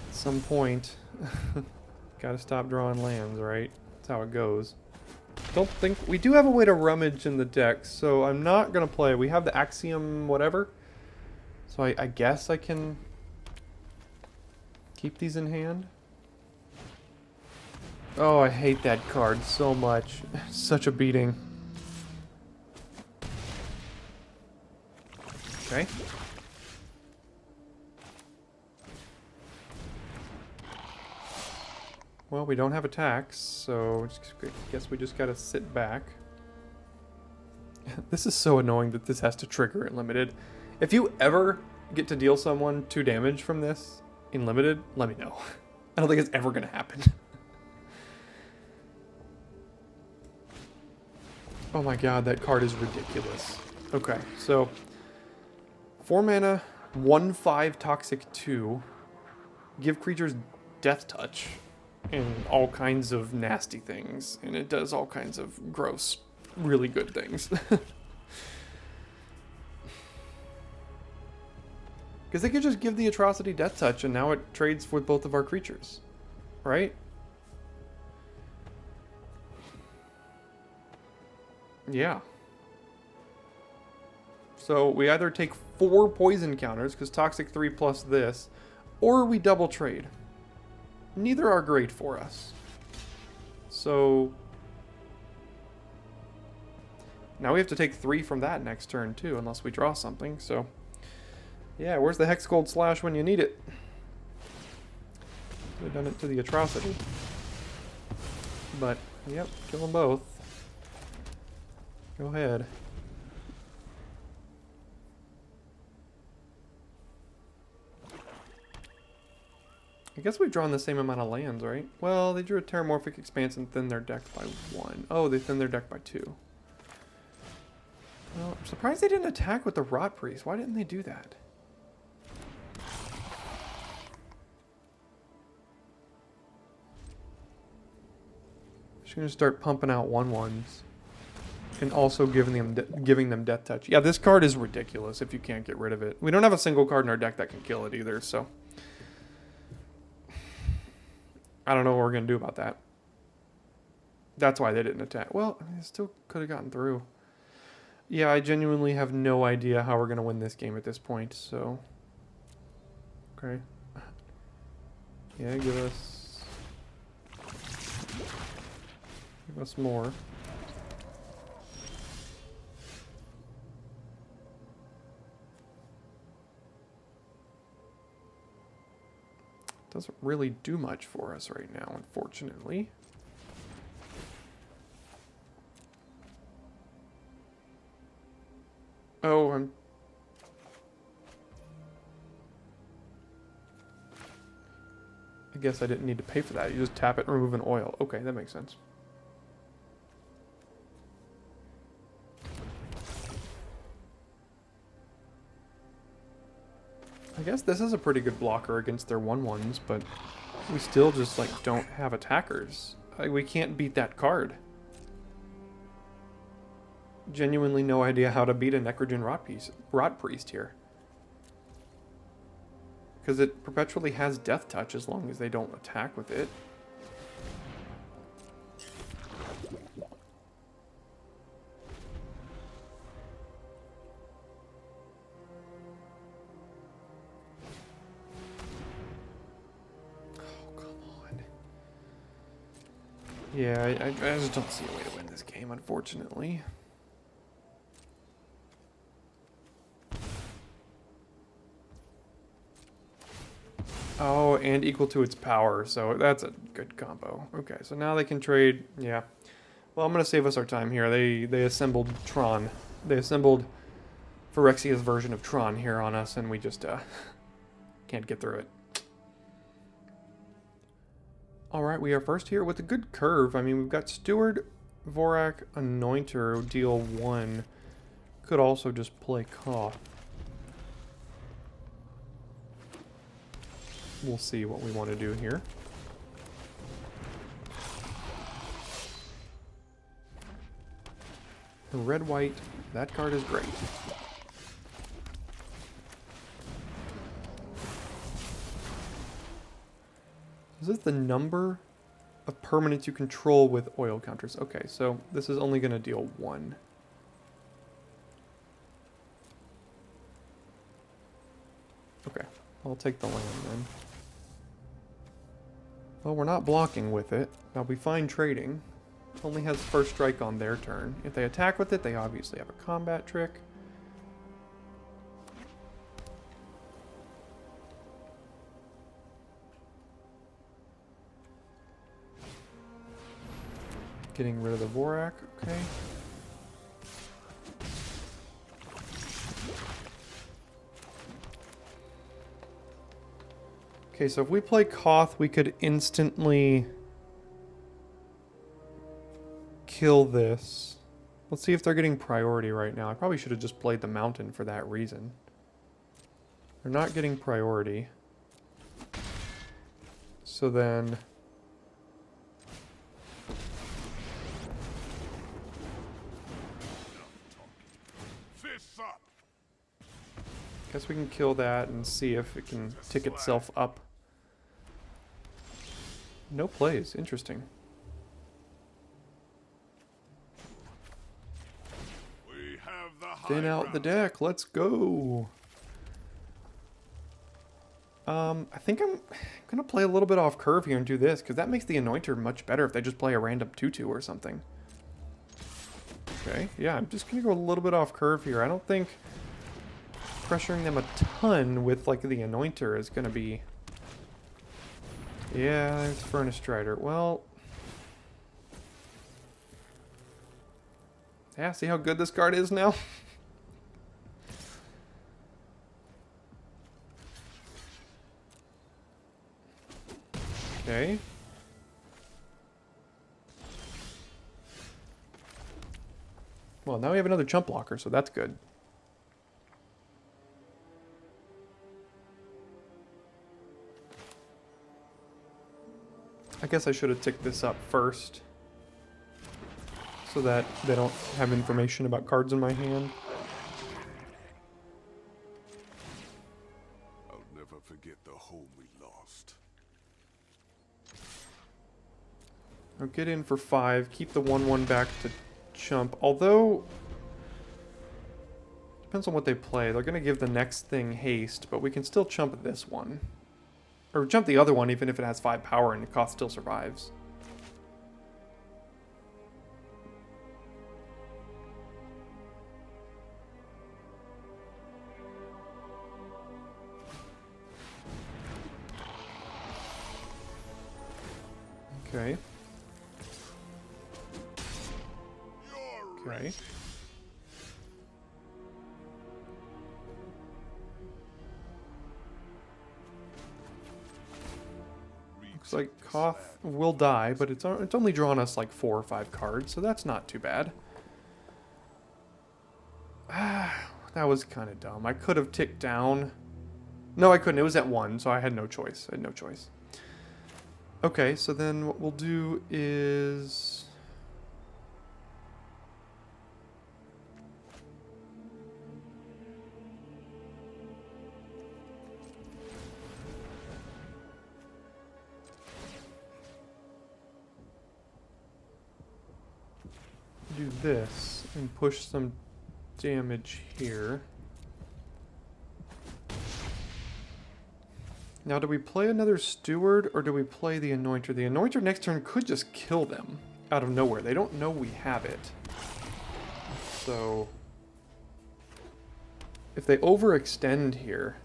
At some point... Gotta stop drawing lands, right? That's how it goes. Don't think... We do have a way to rummage in the deck, so I'm not going to play. We have the Axiom whatever. So I guess I can keep these in hand. Oh, I hate that card so much. Such a beating. Okay. Well, we don't have attacks, so I guess we just gotta sit back. This is so annoying that this has to trigger in Limited. If you ever get to deal someone 2 damage from this in Limited, let me know. I don't think it's ever gonna happen. Oh my god, that card is ridiculous. Okay, so 4 mana, 1/5 toxic 2. Give creatures death touch. And all kinds of nasty things. And it does all kinds of gross, really good things. Because they could just give the atrocity death touch and now it trades with both of our creatures. Right? Yeah. So we either take 4 poison counters, because toxic 3 plus this, or we double trade. Neither are great for us. So now we have to take 3 from that next turn too, unless we draw something. So yeah, where's the Hexgold Slash when you need it? Could have done it to the atrocity. But yep, kill them both. Go ahead. I guess we've drawn the same amount of lands, right? Well, they drew a Terramorphic Expanse and thinned their deck by 1. Oh, they thinned their deck by 2. Well, I'm surprised they didn't attack with the Rot Priest. Why didn't they do that? Just gonna start pumping out 1/1s. And also giving them death touch. Yeah, this card is ridiculous if you can't get rid of it. We don't have a single card in our deck that can kill it either, so... I don't know what we're going to do about that. That's why they didn't attack. Well, I mean, it still could have gotten through. Yeah, I genuinely have no idea how we're going to win this game at this point, so... Okay. Yeah, give us more. Doesn't really do much for us right now, unfortunately. Oh, I guess I didn't need to pay for that. You just tap it and remove an oil. Okay, that makes sense. I guess this is a pretty good blocker against their 1/1s, but we still just, like, don't have attackers. We can't beat that card. Genuinely no idea how to beat a Necrogen Rot Priest here. Because it perpetually has Death Touch as long as they don't attack with it. Oh, come on. Yeah, I just don't see a way to win this game, unfortunately. Oh, and equal to its power, so that's a good combo. Okay, so now they can trade, yeah. Well, I'm going to save us our time here. They assembled Tron. They assembled Phyrexia's version of Tron here on us, and we just can't get through it. Alright, we are first here with a good curve. I mean, we've got Steward, Vorak, Anointer, deal 1. Could also just play Koth. We'll see what we want to do here. Red-white, that card is great. Is this the number of permanents you control with oil counters? Okay, so this is only going to deal 1. Okay, I'll take the land then. Well, we're not blocking with it. That'll be fine trading. Only has first strike on their turn. If they attack with it, they obviously have a combat trick. Getting rid of the Vorak, okay. Okay, so if we play Koth, we could instantly kill this. Let's see if they're getting priority right now. I probably should have just played the mountain for that reason. They're not getting priority. So then... guess we can kill that and see if it can tick itself up. No plays. Interesting. Thin out the deck. Let's go. I think I'm going to play a little bit off curve here and do this, because that makes the Anointer much better if they just play a random 2/2 or something. Okay, yeah, I'm just going to go a little bit off curve here. I don't think pressuring them a ton with, like, the Anointer is going to be... Yeah, it's Furnace Strider. Well... yeah, see how good this card is now? Okay. Well, now we have another chump blocker, so that's good. I guess I should have ticked this up first, so that they don't have information about cards in my hand. I'll never forget the home we lost. I'll get in for 5, keep the 1/1 back to chump, although... depends on what they play. They're going to give the next thing haste, but we can still chump this one. Or jump the other one even if it has 5 power and the cost still survives. Okay. Okay. Looks like Koth will die, but it's only drawn us like 4 or 5 cards, so that's not too bad. Ah, that was kind of dumb. I could have ticked down. No, I couldn't. It was at 1, so I had no choice. I had no choice. Okay, so then what we'll do is... do this and push some damage here. Now, do we play another Steward or do we play the Anointer? The Anointer next turn could just kill them out of nowhere. They don't know we have it. So, if they overextend here,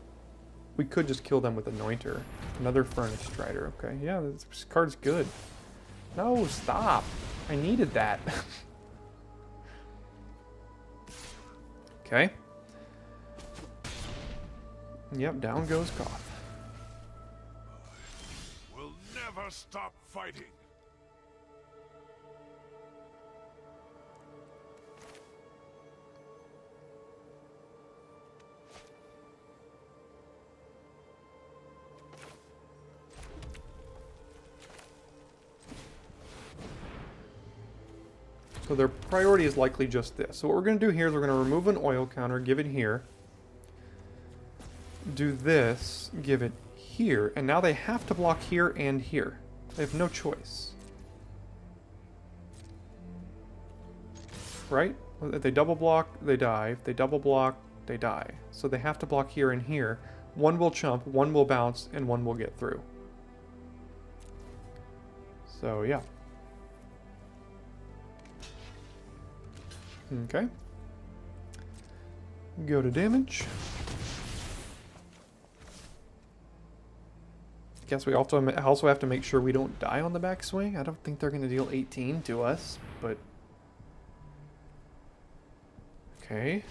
we could just kill them with Anointer. Another Furnace Strider. Okay, yeah, this card's good. No, stop. I needed that. Okay. Yep, down goes Koth. We'll never stop fighting. So their priority is likely just this. So what we're going to do here is we're going to remove an oil counter, give it here. Do this, give it here. And now they have to block here and here. They have no choice. Right? If they double block, they die. If they double block, they die. So they have to block here and here. One will chump, one will bounce, and one will get through. So, yeah. Okay. Go to damage. Guess we also have to make sure we don't die on the backswing. I don't think they're going to deal 18 to us, but... Okay.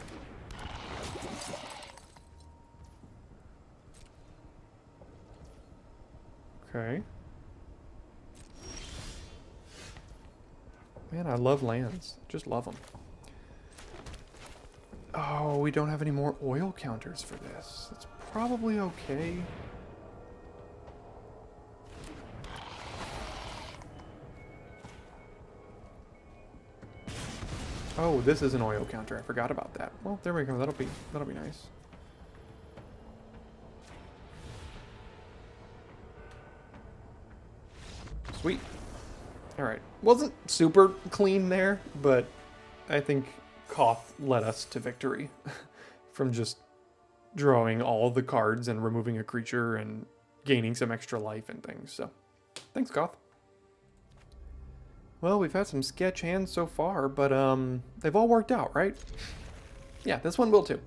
Okay. Man, I love lands. Just love them. Oh, we don't have any more oil counters for this. That's probably okay. Oh, this is an oil counter. I forgot about that. Well, there we go. That'll be nice. Sweet. All right. Wasn't super clean there, but I think Koth led us to victory from just drawing all the cards and removing a creature and gaining some extra life and things. So, thanks, Koth. Well, we've had some sketch hands so far, but they've all worked out, right? Yeah, this one will too.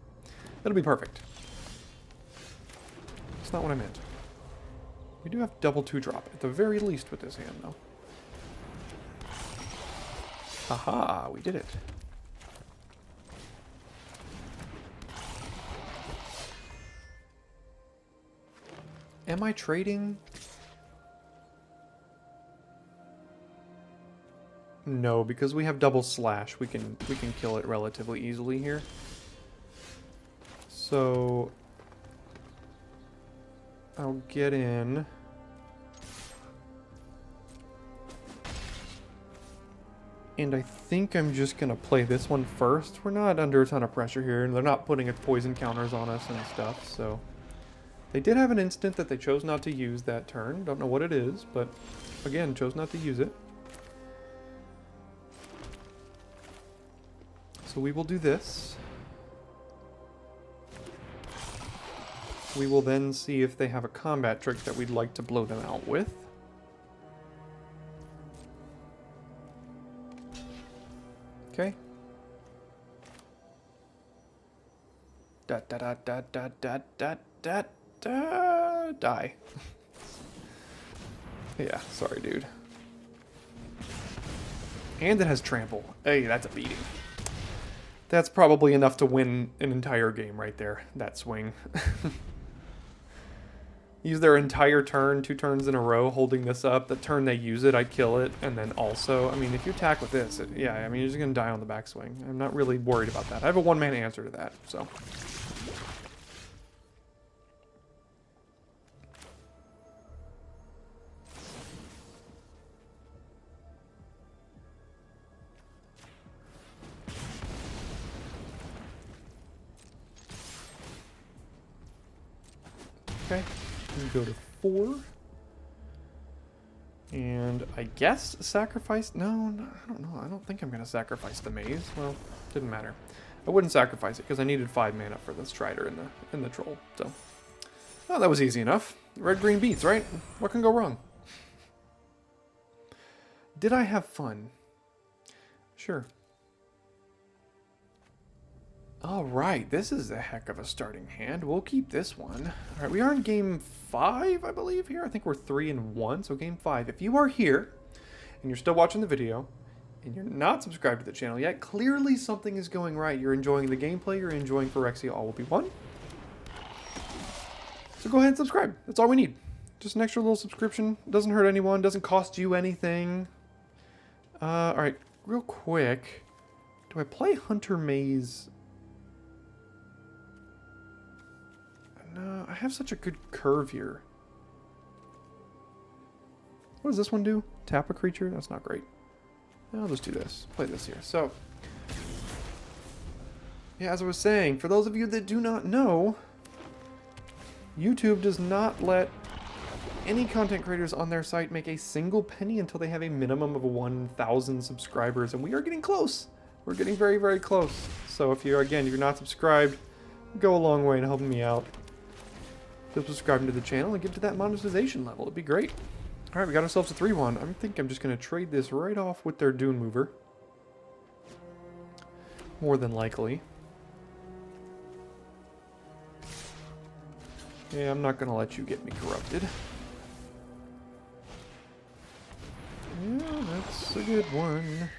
That'll be perfect. That's not what I meant. We do have double 2-drop, at the very least with this hand, though. Haha, we did it. Am I trading? No, because we have double slash, we can kill it relatively easily here. So I'll get in. And I think I'm just gonna play this one first. We're not under a ton of pressure here, and they're not putting poison counters on us and stuff, so. They did have an instant that they chose not to use that turn. Don't know what it is, but again, chose not to use it. So we will do this. We will then see if they have a combat trick that we'd like to blow them out with. Okay. Da da da da da da da da da. Die. Yeah, sorry, dude. And it has trample. Hey, that's a beating. That's probably enough to win an entire game right there, that swing. Use their entire turn, 2 turns in a row, holding this up. The turn they use it, I kill it. And then also, I mean, if you attack with this, yeah, I mean, you're just going to die on the backswing. I'm not really worried about that. I have a one-man answer to that, so. Okay, we go to 4. And I guess sacrifice... No, I don't know. I don't think I'm going to sacrifice the maze. Well, didn't matter. I wouldn't sacrifice it because I needed 5 mana for the Strider and the Troll. So, oh, that was easy enough. Red-green beats, right? What can go wrong? Did I have fun? Sure. All right, this is a heck of a starting hand. We'll keep this one. All right, we are in game 5, I believe, here. I think we're 3-1, so game 5. If you are here and you're still watching the video and you're not subscribed to the channel yet, clearly something is going right. You're enjoying the gameplay, you're enjoying Phyrexia All Will Be One. So go ahead and subscribe. That's all we need. Just an extra little subscription. Doesn't hurt anyone, doesn't cost you anything. All right, real quick. Do I play Hunter Maze? No, I have such a good curve here. What does this one do? Tap a creature? That's not great. I'll just do this. Play this here. So, yeah, as I was saying, for those of you that do not know, YouTube does not let any content creators on their site make a single penny until they have a minimum of 1,000 subscribers, and we are getting close. We're getting very, very close. So if you're, again, if you're not subscribed, go a long way in helping me out. Just subscribing to the channel and get to that monetization level. It'd be great. All right, we got ourselves a 3-1. I think I'm just going to trade this right off with their Dune Mover. More than likely. Yeah, I'm not going to let you get me corrupted. Yeah, that's a good one.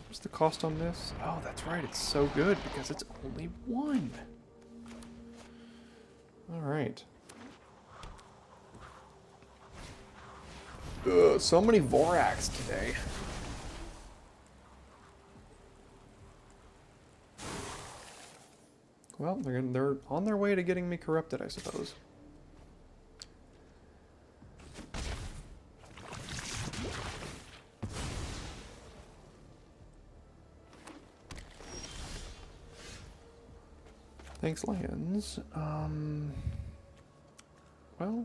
What's the cost on this? Oh, that's right. It's so good because it's only 1. All right. So many Voraks today. Well, they're on their way to getting me corrupted, I suppose. Thanks, lands. Well,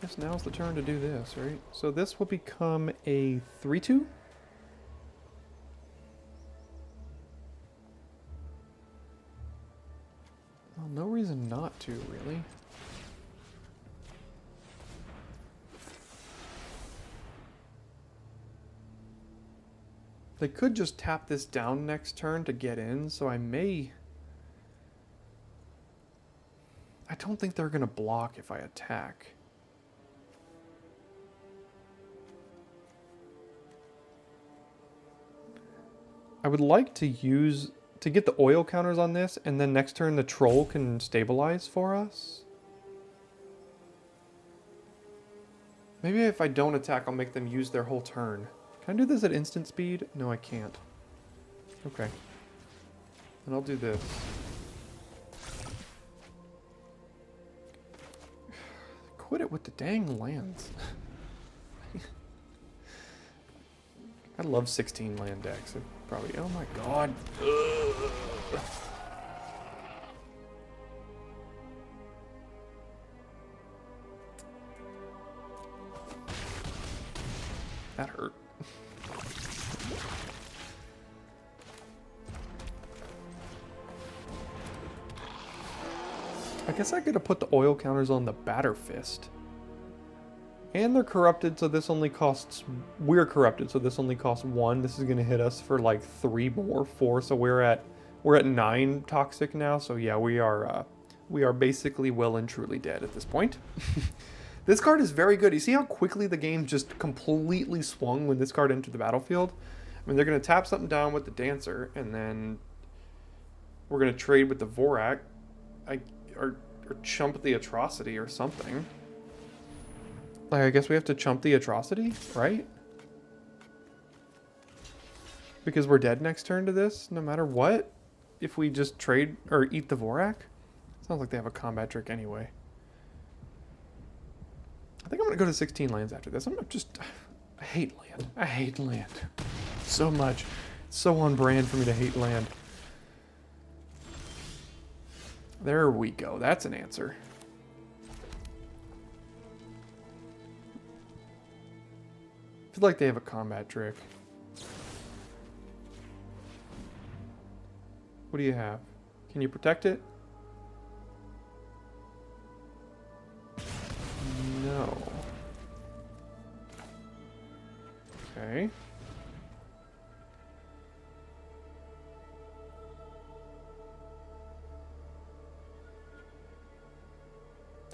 guess now's the turn to do this, right? So this will become a 3-2? Well, no reason not to, really. They could just tap this down next turn to get in, so I may... I don't think they're going to block if I attack. I would like to get the oil counters on this, and then next turn the troll can stabilize for us. Maybe if I don't attack, I'll make them use their whole turn. Can I do this at instant speed? No, I can't. Okay. And I'll do this. Quit it with the dang lands. I love 16 land decks. It probably... Oh my god. Ugh. That hurt. I guess I could have put the oil counters on the Batter Fist. And they're corrupted, so this only costs... We're corrupted, so this only costs 1. This is going to hit us for like 3 more, 4. So we're at 9 toxic now. So yeah, we are basically well and truly dead at this point. This card is very good. You see how quickly the game just completely swung when this card entered the battlefield? I mean, they're going to tap something down with the Dancer, and then we're going to trade with the Vorak. Or chump the Atrocity or something. Like, I guess we have to chump the Atrocity, right? Because we're dead next turn to this, no matter what. If we just trade or eat the Vorak. Sounds like they have a combat trick anyway. I think I'm going to go to 16 lands after this. I hate land. I hate land. So much. It's so on brand for me to hate land. There we go. That's an answer. feel like they have a combat trick. What do you have? Can you protect it? No. Okay.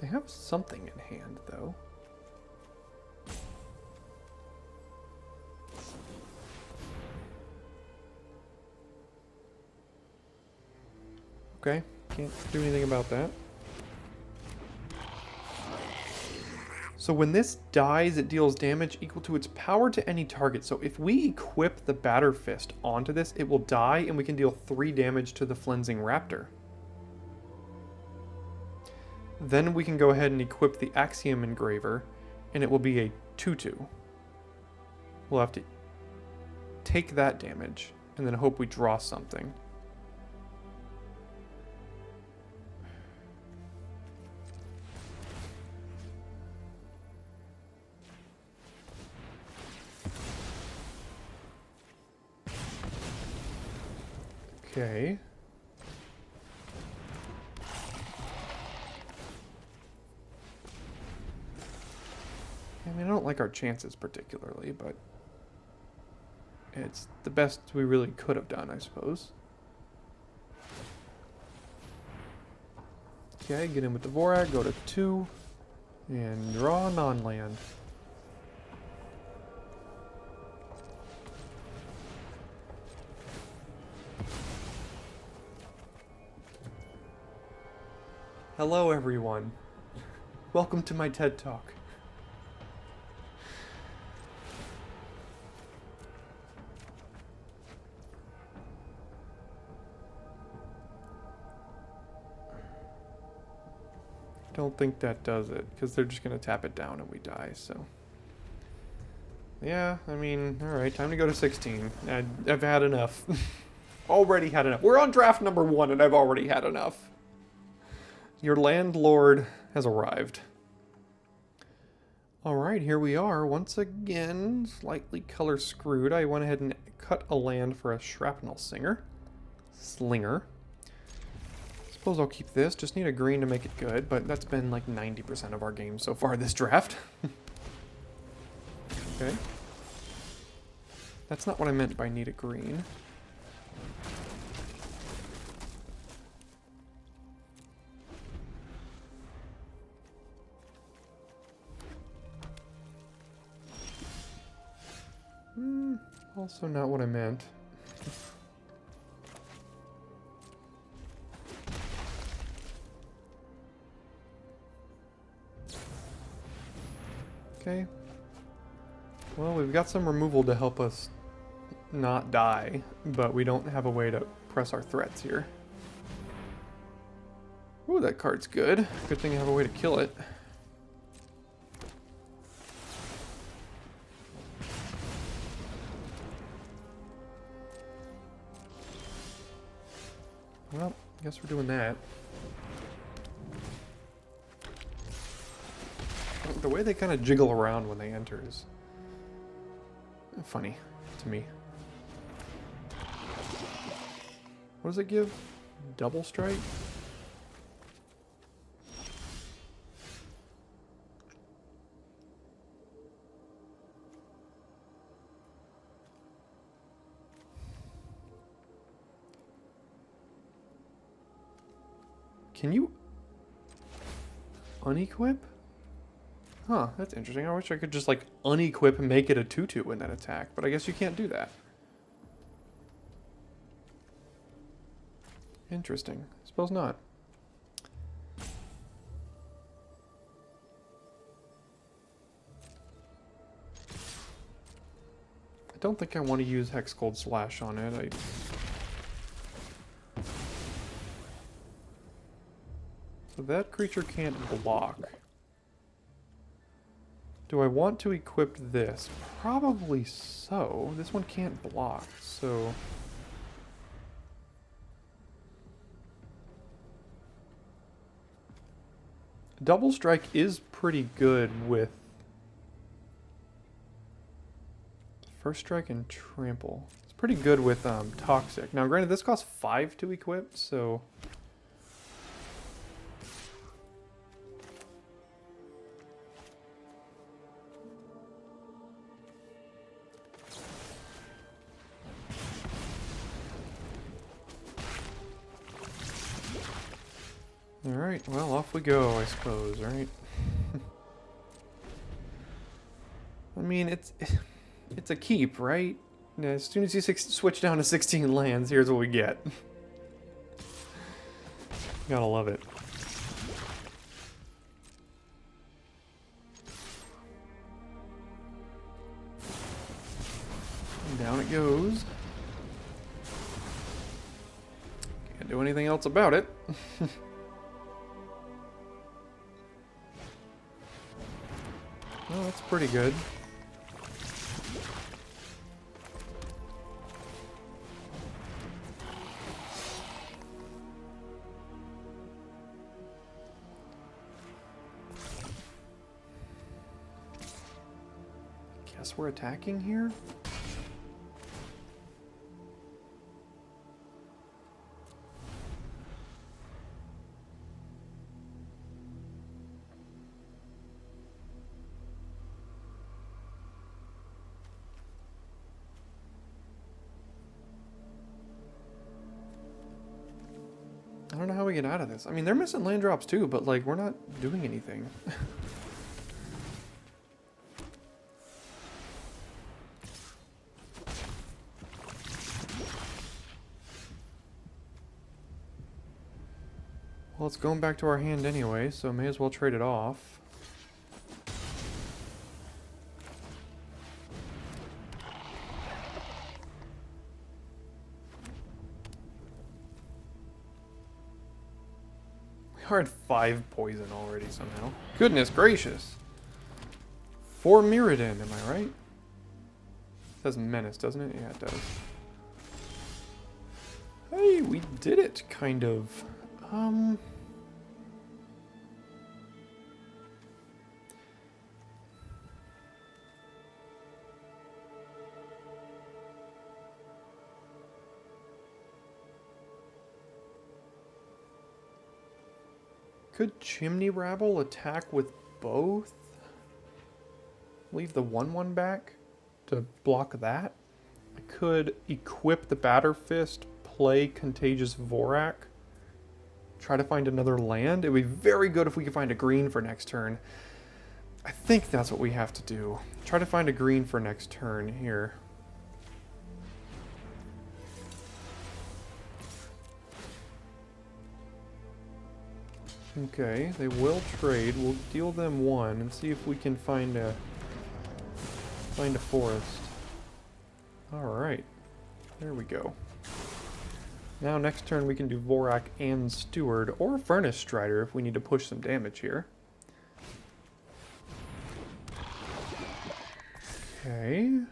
They have something in hand, though. Okay, can't do anything about that. So when this dies, it deals damage equal to its power to any target. So if we equip the Batter Fist onto this, it will die, and we can deal 3 damage to the Flensing Raptor. Then we can go ahead and equip the Axiom Engraver, and it will be a 2/2. We'll have to take that damage, and then hope we draw something. Okay. I mean, I don't like our chances particularly, but it's the best we really could have done, I suppose. Okay, get in with the Vorak, go to 2, and draw a non-land. Hello, everyone. Welcome to my TED Talk. Don't think that does it, because they're just going to tap it down and we die, so. Yeah, I mean, alright, time to go to 16. I've had enough. Already had enough. We're on draft number 1 and I've already had enough. Your landlord has arrived. Alright, here we are. Once again, slightly color screwed. I went ahead and cut a land for a Shrapnel Slinger. Suppose I'll keep this. Just need a green to make it good, but that's been like 90% of our games so far this draft. Okay. That's not what I meant by need a green. Also not what I meant. Okay. Well, we've got some removal to help us not die, but we don't have a way to press our threats here. Ooh, that card's good. Good thing I have a way to kill it. Well, I guess we're doing that. The way they kind of jiggle around when they enter is funny to me. What does it give? Double strike? Can you unequip? Huh, that's interesting. I wish I could just like unequip and make it a 2/2 in that attack, but I guess you can't do that. Interesting. Suppose not. I don't think I want to use Hexcold Slash on it. So that creature can't block. Do I want to equip this? Probably so. This one can't block, so... Double Strike is pretty good with First Strike and Trample. It's pretty good with Toxic. Now, granted, this costs 5 to equip, so... Alright, well, off we go, I suppose, right? I mean, it's a keep, right? As soon as you switch down to 16 lands, here's what we get. Gotta love it. And down it goes. Can't do anything else about it. Oh, that's pretty good. Guess we're attacking here? I don't know how we get out of this. I mean, they're missing land drops too, but like, we're not doing anything. Well, it's going back to our hand anyway, so may as well trade it off. We are at 5 poison already somehow. Goodness gracious. 4 Mirrodin, am I right? It says menace, doesn't it? Yeah, it does. Hey, we did it, kind of. Could Chimney Rabble attack with both? Leave the 1/1 back to block that? I could equip the Batter Fist, play Contagious Vorak, try to find another land. It would be very good if we could find a green for next turn. I think that's what we have to do. Try to find a green for next turn here. Okay, they will trade. We'll deal them 1 and see if we can find a forest. Alright. There we go. Now next turn we can do Vorak and Steward, or Furnace Strider if we need to push some damage here. Okay.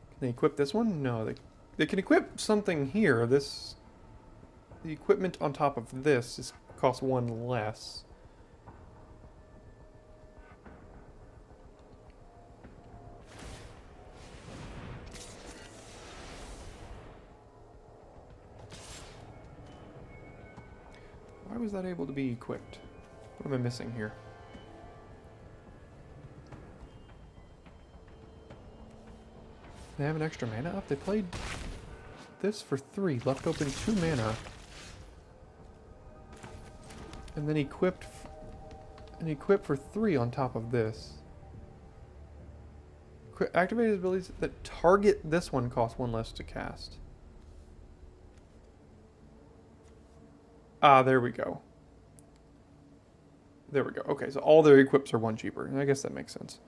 Can they equip this one? No, they can equip something here. The equipment on top of this costs 1 less. Why was that able to be equipped? What am I missing here? They have an extra mana up? They played this for 3, left open 2 mana. And then equipped for 3 on top of this. Activated abilities that target this one cost 1 less to cast. Ah, there we go. There we go. Okay, so all their equips are 1 cheaper. I guess that makes sense.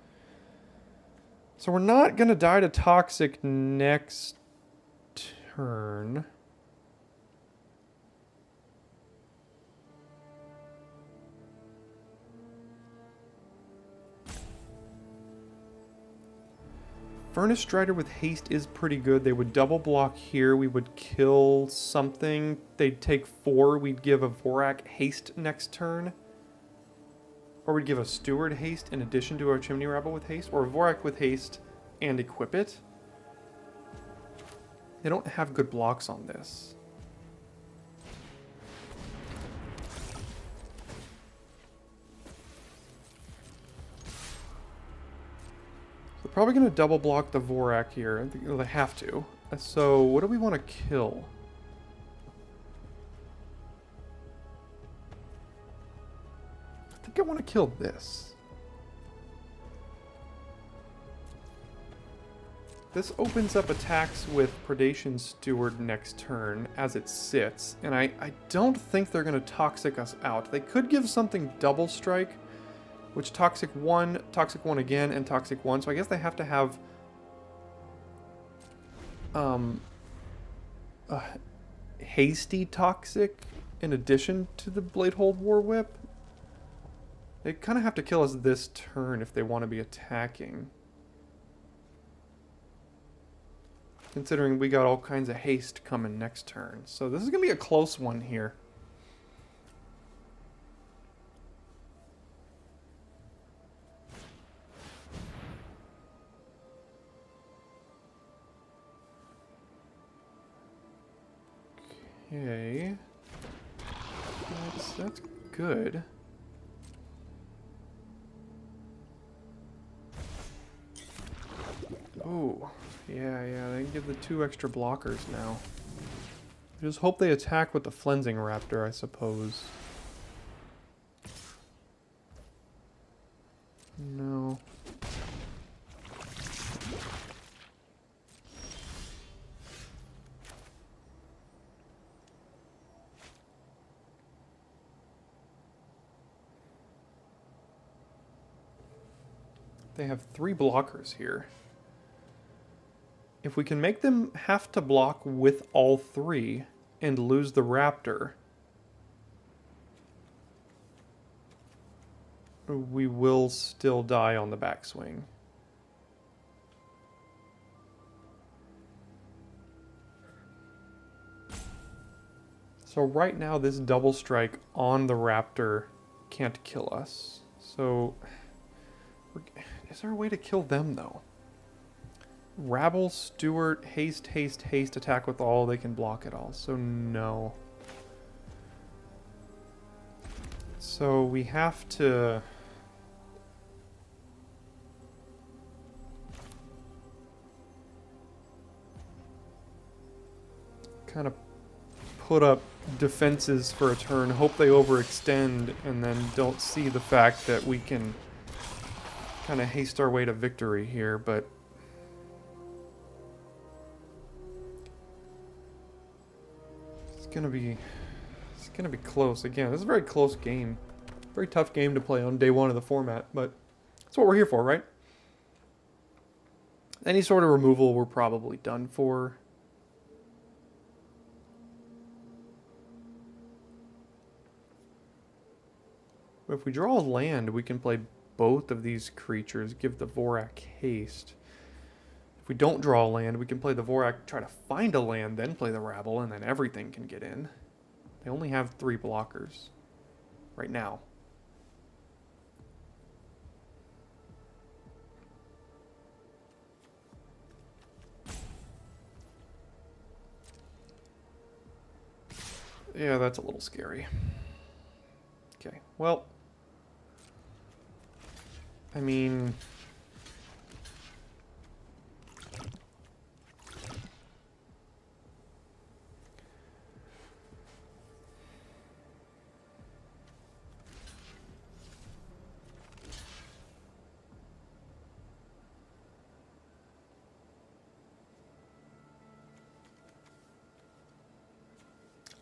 So we're not going to die to Toxic next turn. Furnace Strider with haste is pretty good. They would double block here. We would kill something. They'd take 4. We'd give a Vorak haste next turn. Or we'd give a Steward haste in addition to our Chimney Rabble with haste. Or a Vorak with haste and equip it. They don't have good blocks on this. They're probably going to double block the Vorak here. They have to. So what do we want to kill? I think I want to kill this. This opens up attacks with Predation Steward next turn as it sits, and I don't think they're going to Toxic us out. They could give something Double Strike, which Toxic 1 again, and Toxic 1, so I guess they have to have a Hasty Toxic in addition to the Bladehold War Whip. They kind of have to kill us this turn if they want to be attacking. Considering we got all kinds of haste coming next turn. So this is going to be a close one here. Okay. That's good. Oh. Yeah, they give the 2 extra blockers now. I just hope they attack with the Flensing Raptor, I suppose. No. They have 3 blockers here. If we can make them have to block with all 3 and lose the Raptor, we will still die on the backswing. So right now this double strike on the Raptor can't kill us. So is there a way to kill them though? Rabble, Steward, haste, haste, haste, attack with all, they can block it all. So no. So we have to... kind of put up defenses for a turn, hope they overextend, and then don't see the fact that we can kind of haste our way to victory here, but... It's gonna be close. Again, this is a very close game. Very tough game to play on day 1 of the format, but that's what we're here for, right? Any sort of removal we're probably done for. But if we draw a land, we can play both of these creatures, give the Vorak haste. If we don't draw a land, we can play the Vorak, try to find a land, then play the Rabble, and then everything can get in. They only have 3 blockers right now. Yeah, that's a little scary. Okay, well, I mean...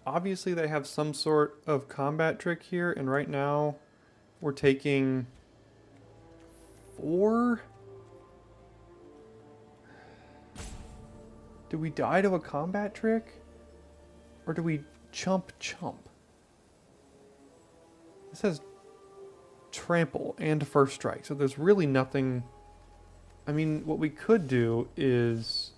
obviously they have some sort of combat trick here, and right now we're taking 4? Do we die to a combat trick? Or do we chump? This has trample and first strike, so there's really nothing I mean, what we could do is...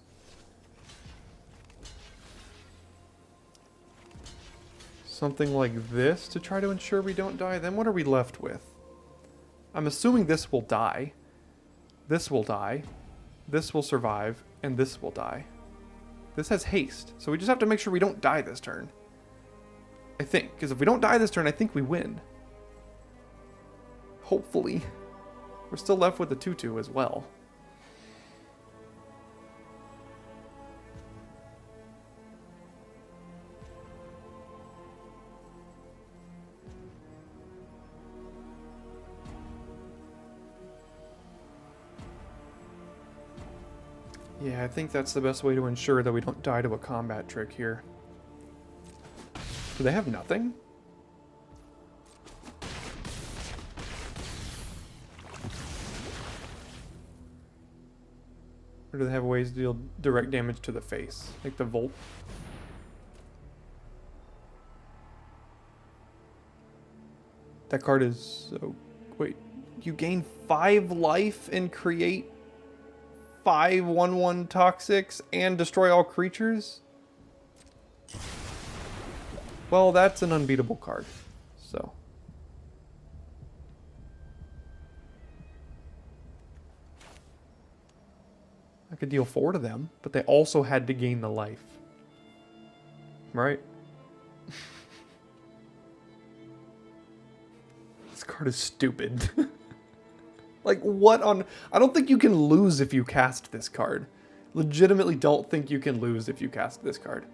something like this to try to ensure we don't die. Then what are we left with? I'm assuming this will die. This will die. This will survive. And this will die. This has haste. So we just have to make sure we don't die this turn. I think. Because if we don't die this turn, I think we win. Hopefully. We're still left with the 2/2 as well. Yeah, I think that's the best way to ensure that we don't die to a combat trick here. Do they have nothing? Or do they have ways to deal direct damage to the face? Like the Volt? That card is so... Wait, you gain 5 life and create 5 1/1 toxics and destroy all creatures? Well, that's an unbeatable card. So. I could deal 4 to them, but they also had to gain the life. Right? This card is stupid. Like, what on... I don't think you can lose if you cast this card. Legitimately don't think you can lose if you cast this card.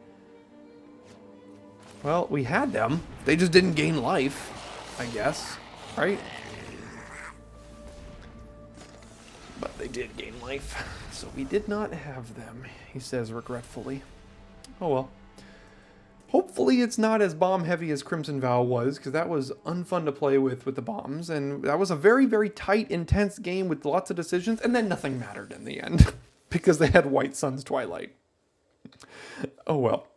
Well, we had them. They just didn't gain life, I guess. Right? But they did gain life. So we did not have them, he says regretfully. Oh well. Hopefully it's not as bomb heavy as Crimson Vow was, because that was unfun to play with the bombs, and that was a very, very tight, intense game with lots of decisions, and then nothing mattered in the end, because they had White Sun's Twilight. Oh well.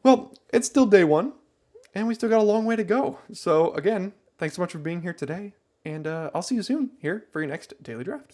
Well, it's still day 1, and we still got a long way to go. So again, thanks so much for being here today, and I'll see you soon here for your next Daily Draft.